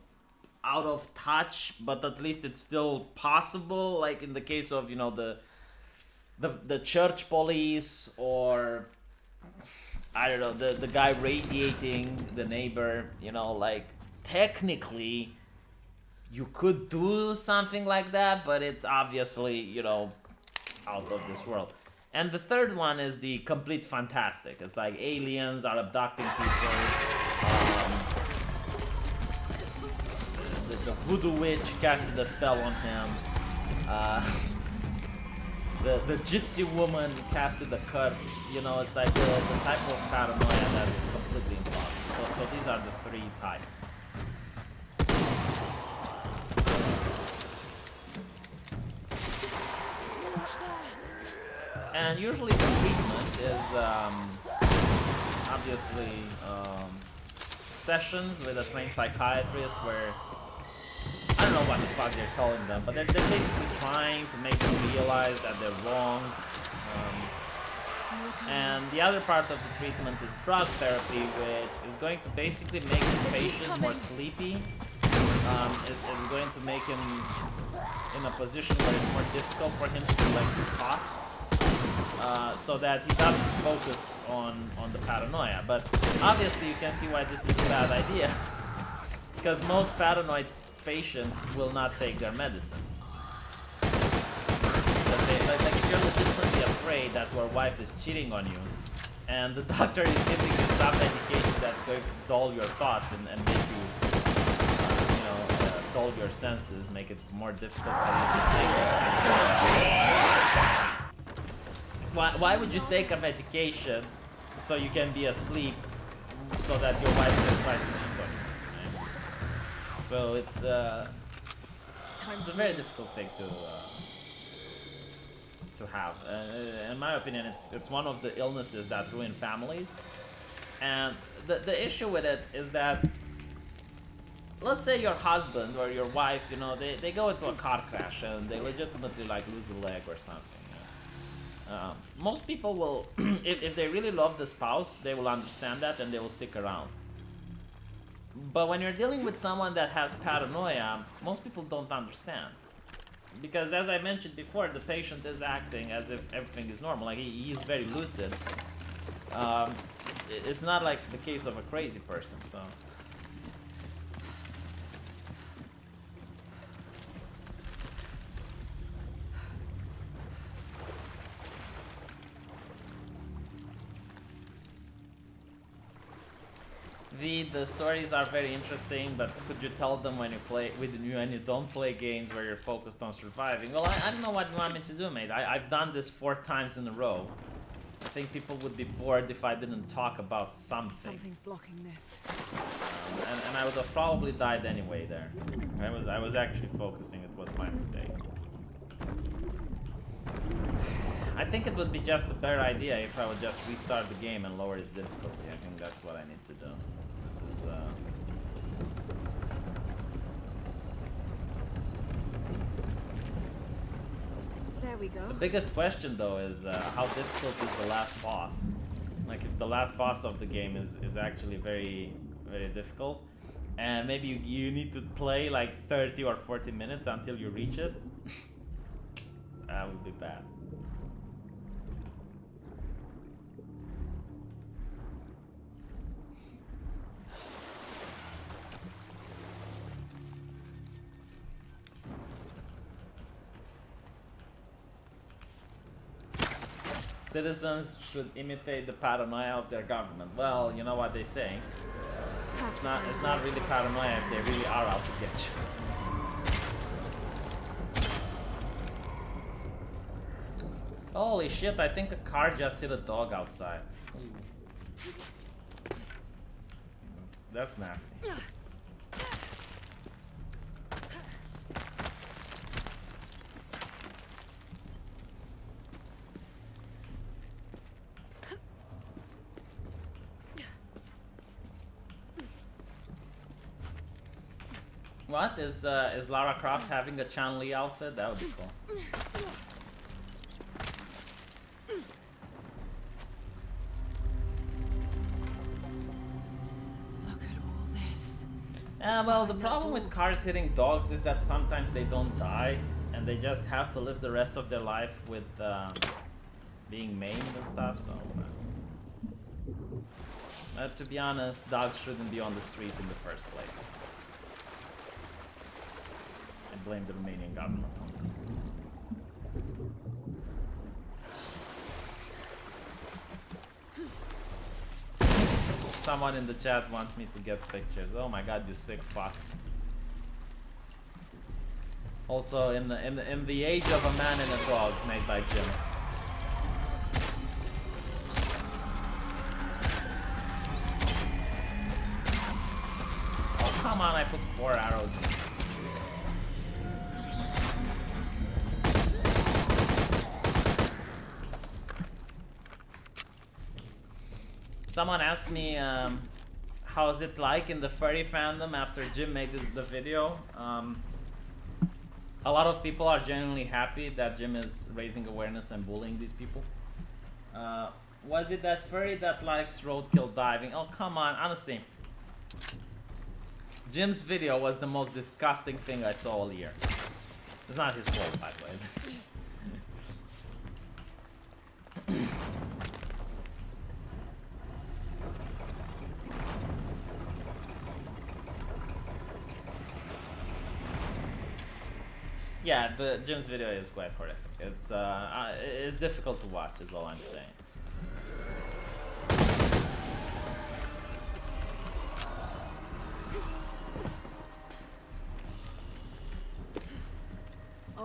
out of touch, but at least it's still possible. Like in the case of, you know, the church police, or I don't know, the guy radiating the neighbor, you know, like technically you could do something like that, but it's obviously, you know, out of this world. And the third one is the complete fantastic. It's like aliens are abducting people. The voodoo witch casted a spell on him. The gypsy woman casted a curse. You know, it's like the type of paranoia that's completely impossible. So these are the 3 types. And usually the treatment is obviously sessions with a trained psychiatrist where I don't know what the fuck they're calling them, but they're basically trying to make them realize that they're wrong. And the other part of the treatment is drug therapy, which is going to basically make the patient more sleepy. It's going to make him in a position where it's more difficult for him to collect his thoughts, so that he doesn't focus on the paranoia. But obviously you can see why this is a bad idea, because most paranoid patients will not take their medicine. Like if you're legitimately afraid that your wife is cheating on you, and the doctor is giving you some medication that's going to dull your thoughts and make you, you know, dull your senses, make it more difficult for you to think. Why would you take a medication so you can be asleep so that your wife can try to cheat on you? Right? So it's a very difficult thing to have. In my opinion, it's one of the illnesses that ruin families. And the issue with it is that, let's say your husband or your wife, you know, they go into a car crash and they legitimately like lose a leg or something. Most people will, if they really love the spouse, they will understand that and they will stick around. But when you're dealing with someone that has paranoia, most people don't understand. Because as I mentioned before, the patient is acting as if everything is normal. Like he is very lucid. It's not like the case of a crazy person, so. The stories are very interesting, but could you tell them when you don't play games where you're focused on surviving? Well, I don't know what you want me to do, mate. I've done this 4 times in a row. I think people would be bored if I didn't talk about something. Something's blocking this. And I would have probably died anyway there. I was actually focusing. It was my mistake. I think it would be just a better idea if I would just restart the game and lower its difficulty. I think that's what I need to do. This is There we go. The biggest question though is how difficult is the last boss? Like if the last boss of the game is actually very, very difficult, and maybe you need to play like 30 or 40 minutes until you reach it, that would be bad. Citizens should imitate the paranoia of their government. Well, you know what they say. It's not really paranoia if they really are out to get you. Holy shit, I think a car just hit a dog outside. That's nasty. What is Lara Croft having a Chun-Li outfit? That would be cool. Look at all this. Well, the problem with cars hitting dogs is that sometimes they don't die, and they just have to live the rest of their life with being maimed and stuff. So, to be honest, dogs shouldn't be on the street in the first place. I blame the Romanian government on this. Someone in the chat wants me to get pictures. Oh my god, you sick fuck. Also, in the age of a man and a dog, made by Jim. Oh come on, I put 4 arrows in. Someone asked me how is it like in the furry fandom after Jim made the video. A lot of people are genuinely happy that Jim is raising awareness and bullying these people. Was it that furry that likes roadkill diving? Oh come on, honestly. Jim's video was the most disgusting thing I saw all year. It's not his fault, by the way. It's just yeah, the Jim's video is quite horrific. It's difficult to watch, is all I'm saying.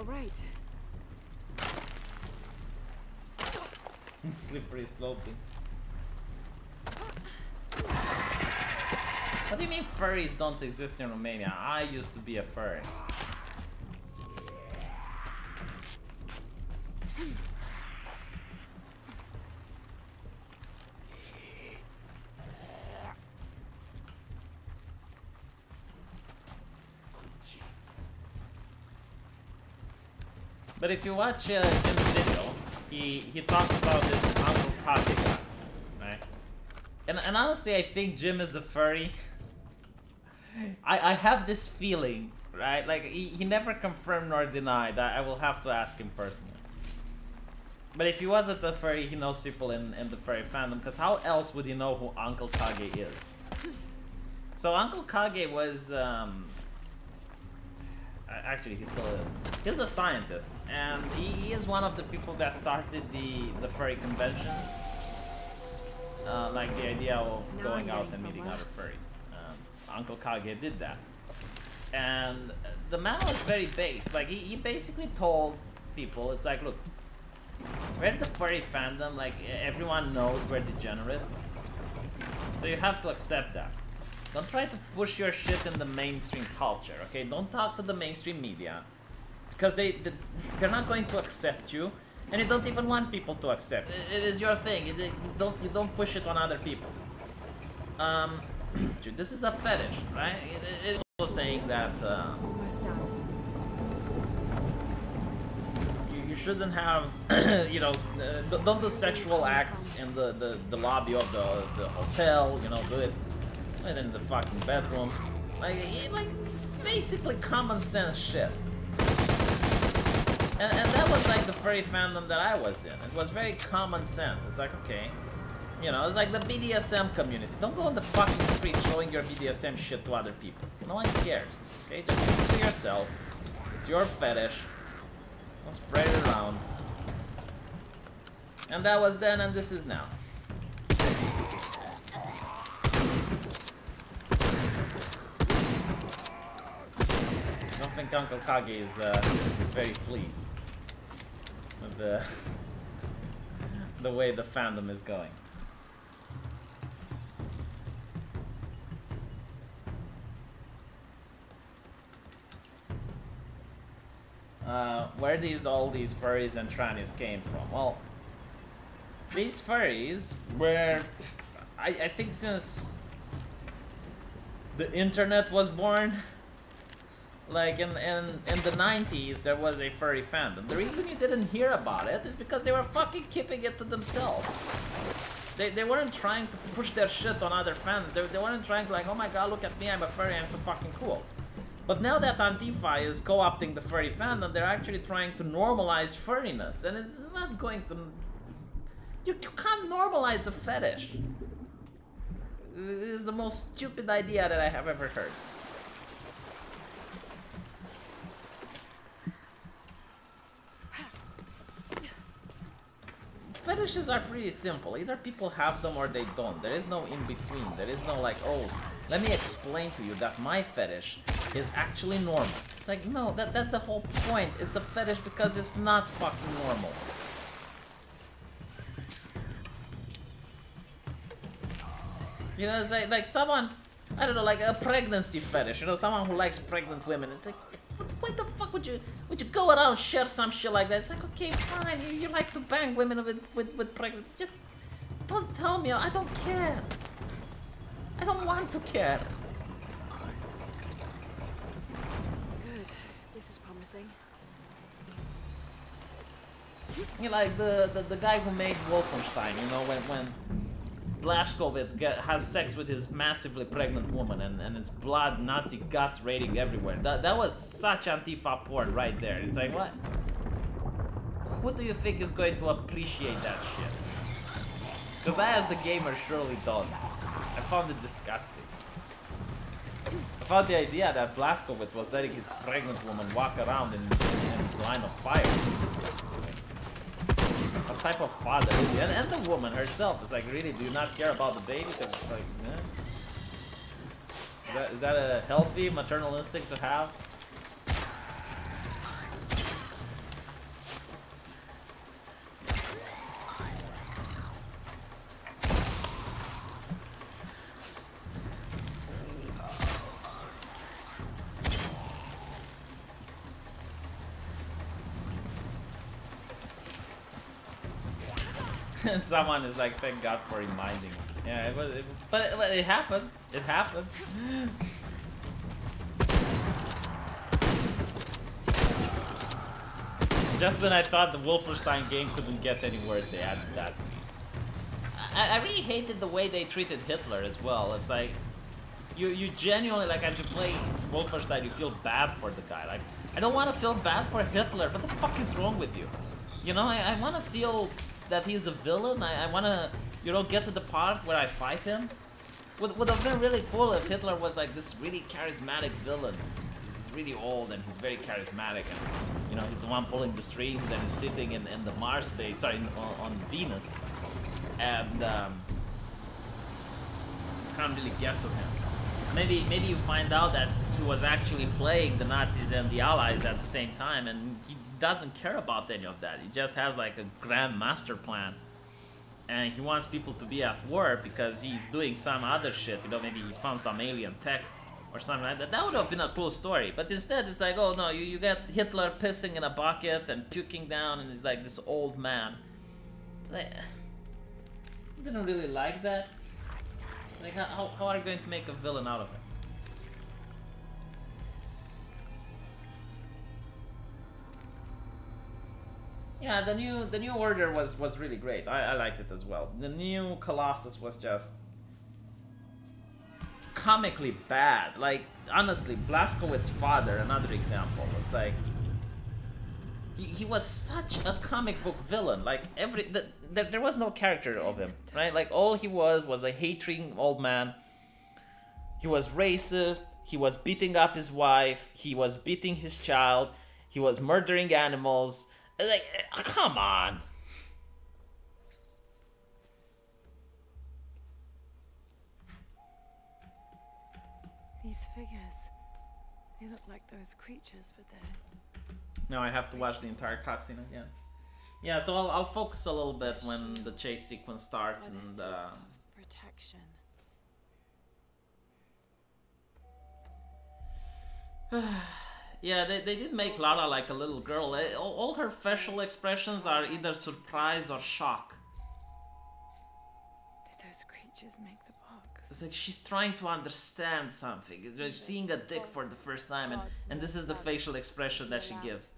all right. Slippery sloping. What do you mean furries don't exist in Romania? I used to be a furry. But if you watch Jim's video, he talks about this Uncle Kage guy, right? And honestly, I think Jim is a furry. I have this feeling, right? Like, he never confirmed nor denied. I will have to ask him personally. But if he wasn't a furry, he knows people in the furry fandom, because how else would he know who Uncle Kage is? So Uncle Kage was, actually, he still is. He's a scientist, and he is one of the people that started the furry conventions. Like the idea of going out and meeting other furries. Uncle Kage did that. And the man was very based. Like, he basically told people, it's like, look, we're in the furry fandom, like, everyone knows we're degenerates. So you have to accept that. Don't try to push your shit in the mainstream culture, okay? Don't talk to the mainstream media. Because they're not going to accept you. And you don't even want people to accept it. It is your thing. You don't push it on other people. Dude, this is a fetish, right? It's also saying that you shouldn't have, you know, don't do sexual acts in the lobby of the hotel. You know, do it in the fucking bedroom. Like basically common sense shit. And that was like the furry fandom that I was in. It was very common sense. It's like, okay, you know, it's like the BDSM community. Don't go on the fucking street showing your BDSM shit to other people. No one cares, okay? Just keep it to yourself. It's your fetish. Don't spread it around. And that was then, and this is now. I don't think Uncle Kage is very pleased with the way the fandom is going. Where all these furries and trannies came from? Well, these furries were, I think since the internet was born, like in the 90s, there was a furry fandom. The reason you didn't hear about it is because they were fucking keeping it to themselves. They weren't trying to push their shit on other fans. They weren't trying to like, oh my god, look at me, I'm a furry, I'm so fucking cool. But now that Antifa is co-opting the furry fandom, they're actually trying to normalize furriness. And it's not going to... You can't normalize a fetish. It is the most stupid idea that I have ever heard. Fetishes are pretty simple. Either people have them or they don't. There is no in-between. There is no like, oh, let me explain to you that my fetish is actually normal. It's like, no, that's the whole point. It's a fetish because it's not fucking normal. You know, it's like someone, I don't know, like a pregnancy fetish. You know, someone who likes pregnant women. It's like, why the fuck would you go around share some shit like that? It's like, okay, fine, you like to bang women with pregnancy. Just don't tell me. I don't care. I don't want to care. Good. This is promising. You know, like the guy who made Wolfenstein, you know, when Blazkowicz has sex with his massively pregnant woman and it's blood, Nazi guts raining everywhere. That was such Antifa porn right there. It's like, what? Who do you think is going to appreciate that shit? Because I, as the gamer, surely don't. I found it disgusting. I found the idea that Blazkowicz was letting his pregnant woman walk around in line of fire. What type of father is he? And the woman herself is like, really, do you not care about the baby? Because it's like, is that a healthy maternal instinct to have? Someone is like, thank God for reminding me. Yeah, but it happened. It happened. Just when I thought the Wolfenstein game couldn't get any worse, they added that scene. I really hated the way they treated Hitler as well. It's like, you genuinely, like, as you play Wolfenstein, you feel bad for the guy. Like, I don't want to feel bad for Hitler. What the fuck is wrong with you? You know, I want to feel that he's a villain. I want to, you know, get to the part where I fight him. Would have been really cool if Hitler was like this really charismatic villain. He's really old and he's very charismatic, and you know, he's the one pulling the strings and he's sitting in the Mars base, sorry, on Venus, and can't really get to him. Maybe you find out that he was actually playing the Nazis and the Allies at the same time, and he doesn't care about any of that. He just has like a grand master plan, and he wants people to be at war because he's doing some other shit. You know, maybe he found some alien tech or something like that. That would have been a cool story. But instead, it's like, oh no, you get Hitler pissing in a bucket and puking down, and he's like this old man. Like, I didn't really like that. Like, how are you going to make a villain out of it? Yeah, the new order was really great. I liked it as well. The new Colossus was just comically bad. Like, honestly, Blazkowicz's father, another example. It's like he was such a comic book villain. Like there was no character of him, right? Like all he was a hating old man. He was racist. He was beating up his wife. He was beating his child. He was murdering animals. Like, come on. These figures, they look like those creatures, but they're... Now I have to watch the entire cutscene again. Yeah, so I'll focus a little bit when the chase sequence starts and protection. Yeah, they did make Lara like a little girl. All her facial expressions are either surprise or shock. Did those creatures make the box? It's like she's trying to understand something. It's like seeing a dick for the first time, and this is the facial expression that she gives.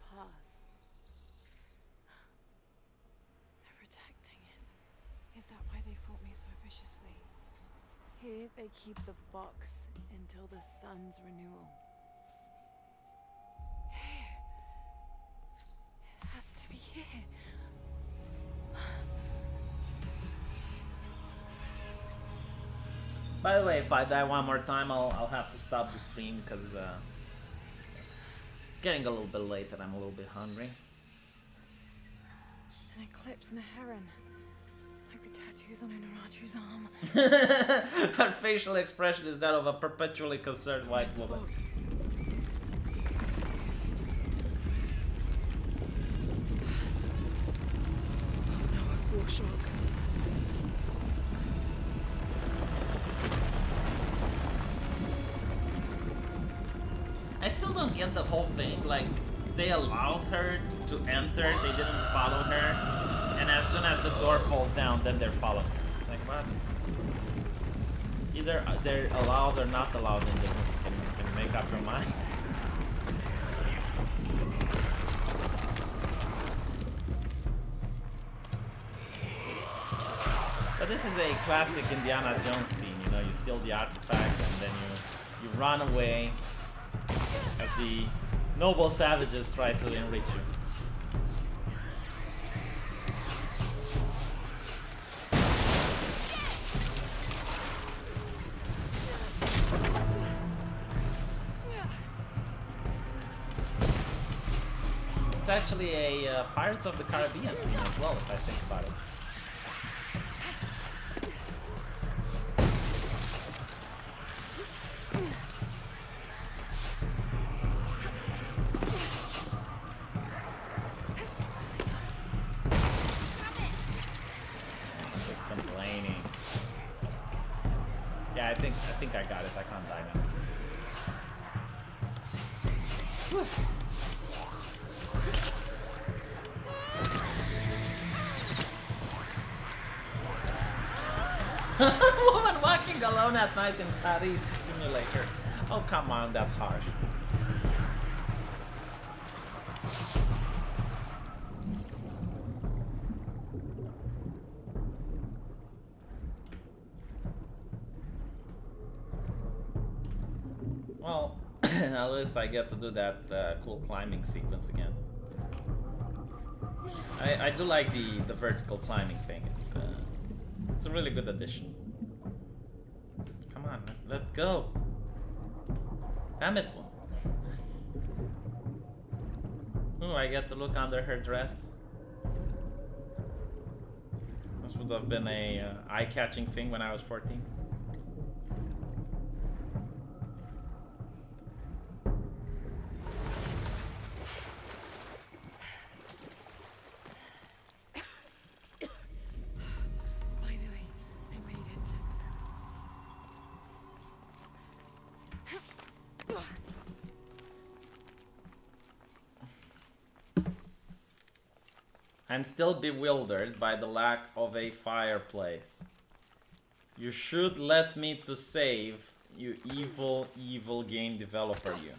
They're protecting it. Is that why they fought me so viciously? Here they keep the box until the sun's renewal. Here. It has to be here. By the way, if I die one more time, I'll have to stop the stream because it's getting a little bit late and I'm a little bit hungry. An eclipse and a heron. Like the tattoos on Unaratu's arm. Her facial expression is that of a perpetually concerned white woman. Oh no, a foreshock. I still don't get the whole thing. Like, they allowed her to enter, they didn't follow her, and as soon as the door falls down, then they're following her. It's like, what? Either they're allowed or not allowed in the movie. Can you make up your mind? But this is a classic Indiana Jones scene, you know, you steal the artifact and then you run away as the noble savages try to enrich you. It's actually a Pirates of the Caribbean scene as well, if I think about it. Complaining. Yeah, I think I got it. I can't die now. Whew. Woman walking alone at night in Paris simulator. Oh, come on, that's harsh. Well, at least I get to do that cool climbing sequence again. I do like the vertical climbing thing. It's a really good addition. Come on, let go. Damn it. Ooh, I get to look under her dress. This would have been a eye-catching thing when I was 14. I'm still bewildered by the lack of a fireplace. You should let me to save, you evil, evil game developer, you.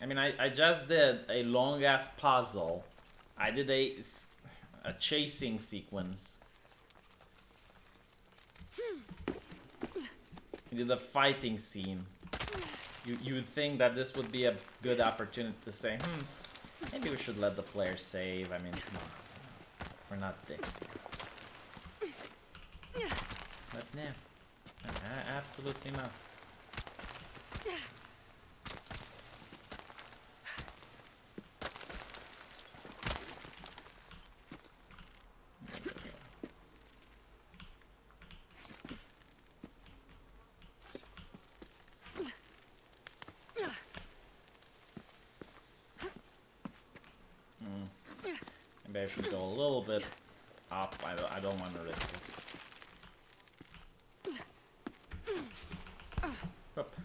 I mean, I just did a long-ass puzzle. I did a chasing sequence. I did a fighting scene. You would think that this would be a good opportunity to say, maybe we should let the player save. I mean, come on. We're not dicks here. But no. Absolutely not. Maybe I should go a little bit up. I don't want to risk it. Up.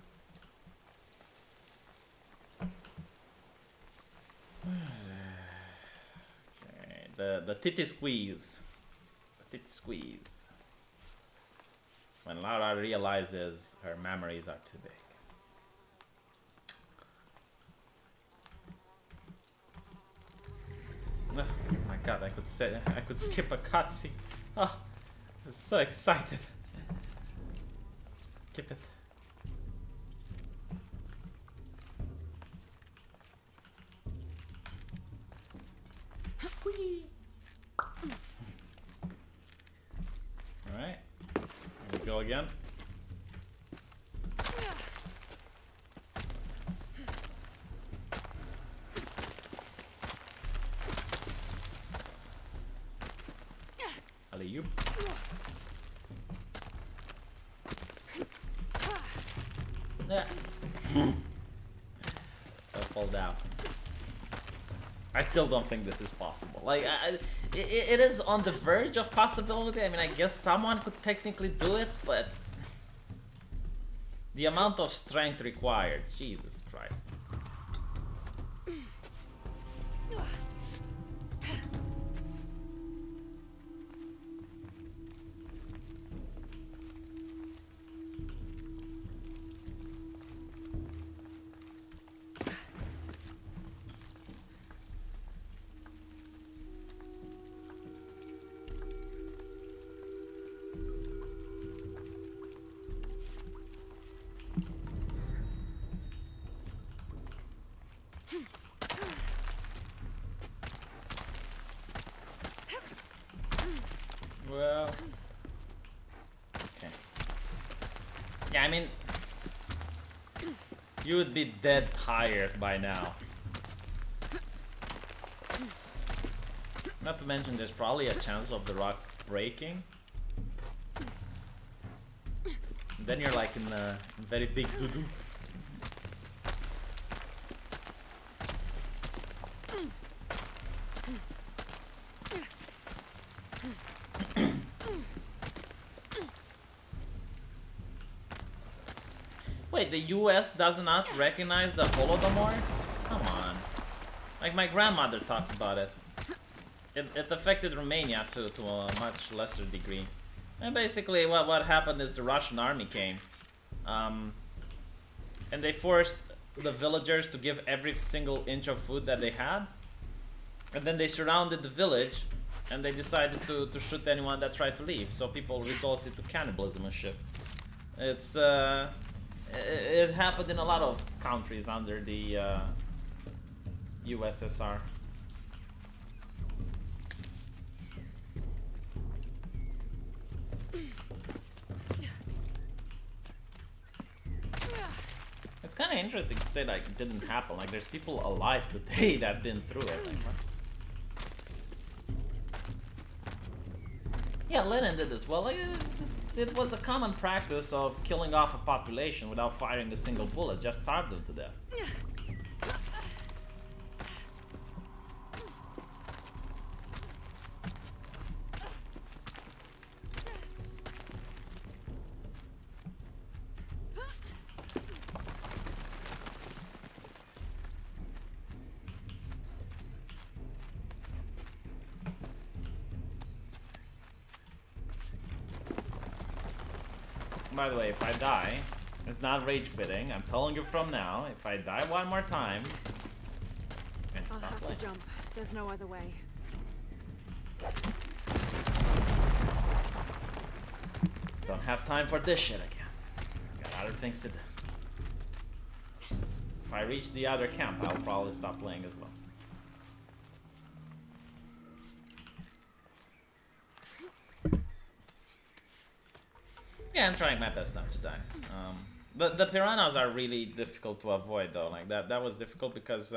Okay, the titty squeeze. The titty squeeze. When Lara realizes her memories are too big. Oh my god, I could skip a cutscene. Oh, I'm so excited. Skip it. Alright. Here we go again. Alley-oop. Yeah. Don't fall down. I still don't think this is possible. Like, it is on the verge of possibility. I mean, I guess someone could technically do it, but the amount of strength required, Jesus Christ. Well, okay. Yeah, I mean, you would be dead tired by now. Not to mention, there's probably a chance of the rock breaking. And then you're like in a very big doo-doo. Wait, the US does not recognize the Holodomor? Come on. Like, my grandmother talks about it. it affected Romania to a much lesser degree. And basically what happened is the Russian army came. And they forced the villagers to give every single inch of food that they had. And then they surrounded the village, and they decided to shoot anyone that tried to leave. So people resorted to cannibalism and shit. It's it happened in a lot of countries under the USSR. It's kind of interesting to say like it didn't happen. Like there's people alive today that been through it. Like, huh? Yeah, Lenin did as well. Like it was a common practice of killing off a population without firing a single bullet, just starve them to death. By the way, if I die, it's not rage quitting. I'm telling you from now. If I die one more time, I'll have to jump. There's no other way. Don't have time for this shit again. Got other things to do. If I reach the other camp, I'll probably stop playing as well. Yeah, I'm trying my best not to die. The piranhas are really difficult to avoid though. Like that was difficult because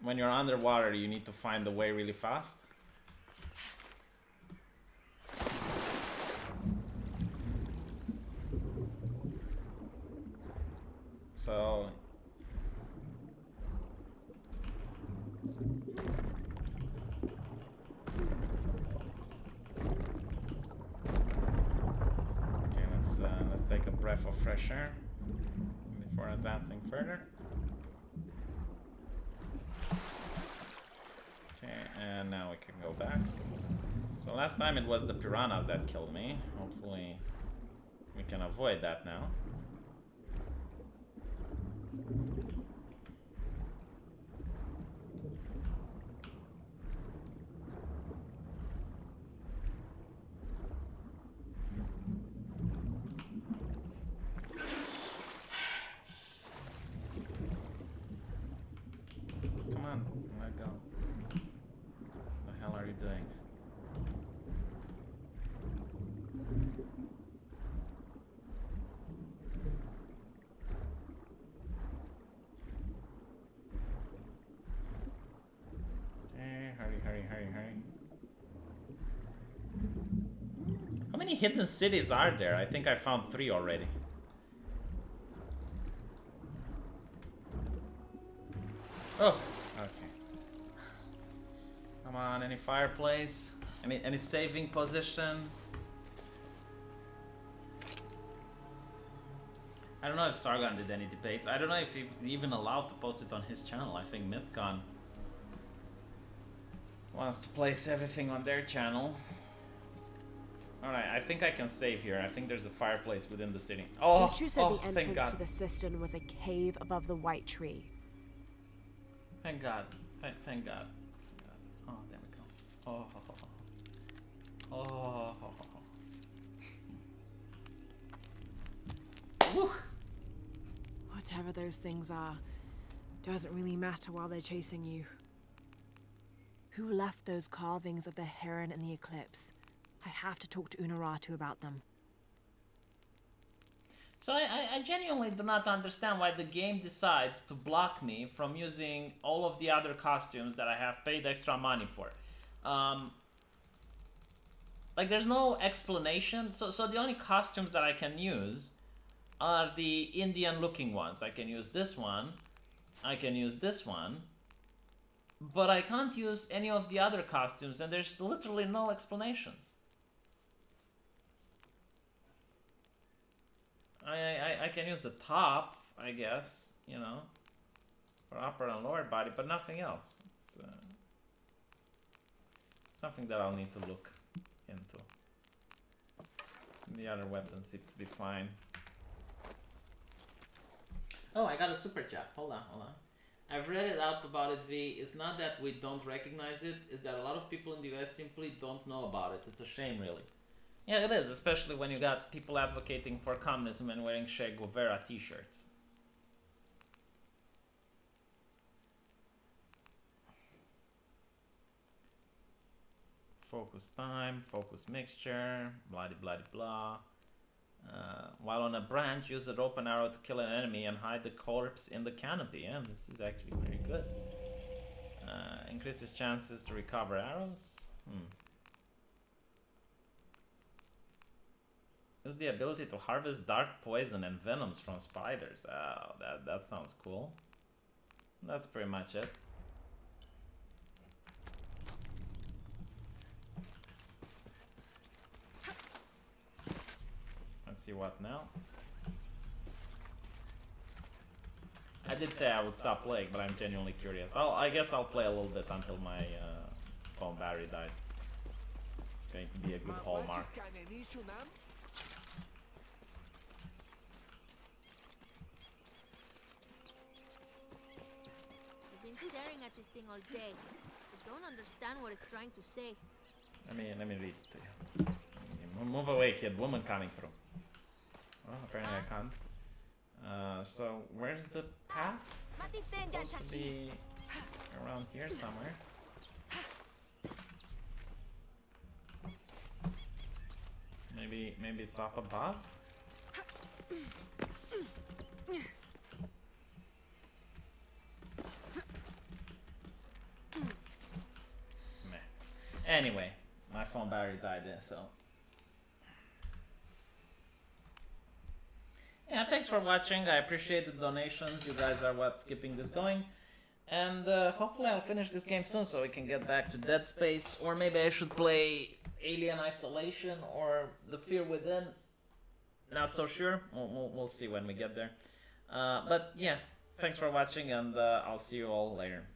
when you're underwater, you need to find the way really fast. So let's take a breath of fresh air before advancing further. Okay, and now we can go back. So last time it was the piranhas that killed me. Hopefully we can avoid that now. Come on, let go. What the hell are you doing? Okay, hurry. How many hidden cities are there? I think I found 3 already. Oh, okay. Come on, any fireplace? Any saving position? I don't know if Sargon did any debates. I don't know if he's even allowed to post it on his channel. I think Mythcon wants to place everything on their channel. Alright, I think I can save here. I think there's a fireplace within the city. Oh, Luchu said the thank entrance God. to the cistern was a cave above the white tree. Thank God. Thank God. Oh, there we go. Oh. Woo. Whatever those things are, doesn't really matter while they're chasing you. Who left those carvings of the heron and the eclipse? I have to talk to Unuratu about them. So I genuinely do not understand why the game decides to block me from using all of the other costumes that I have paid extra money for. Like, there's no explanation. So the only costumes that I can use are the Indian-looking ones. I can use this one. I can use this one. But I can't use any of the other costumes, and there's literally no explanations. I can use the top, I guess, you know, for upper and lower body, but nothing else. It's, Something that I'll need to look into. The other weapons seem to be fine. Oh, I got a super chat. Hold on, hold on. I've read it out about it, V. It's not that we don't recognize it, it's that a lot of people in the US simply don't know about it. It's a shame, really. Yeah, it is, especially when you got people advocating for communism and wearing Che Guevara t-shirts. Focus time, focus mixture, blah blah blah. While on a branch, use a rope and arrow to kill an enemy and hide the corpse in the canopy. And this is actually pretty good. Increases chances to recover arrows. Use the ability to harvest dark poison and venoms from spiders. Oh, that sounds cool. That's pretty much it. Let's see what now. I did say I would stop playing, but I'm genuinely curious. I guess I'll play a little bit until my phone battery dies. It's going to be a good hallmark. I've been staring at this thing all day. I don't understand what it's trying to say. Let me read it to you. Move away, kid. Woman coming through. Well, apparently I can't. So where's the path? It's supposed to be around here somewhere. Maybe it's up above? Meh. Anyway, my phone battery died there, so. Yeah, thanks for watching. I appreciate the donations. You guys are what's keeping this going. And hopefully I'll finish this game soon so we can get back to Dead Space. Or maybe I should play Alien Isolation or The Fear Within. Not so sure. We'll see when we get there. But yeah, thanks for watching and I'll see you all later.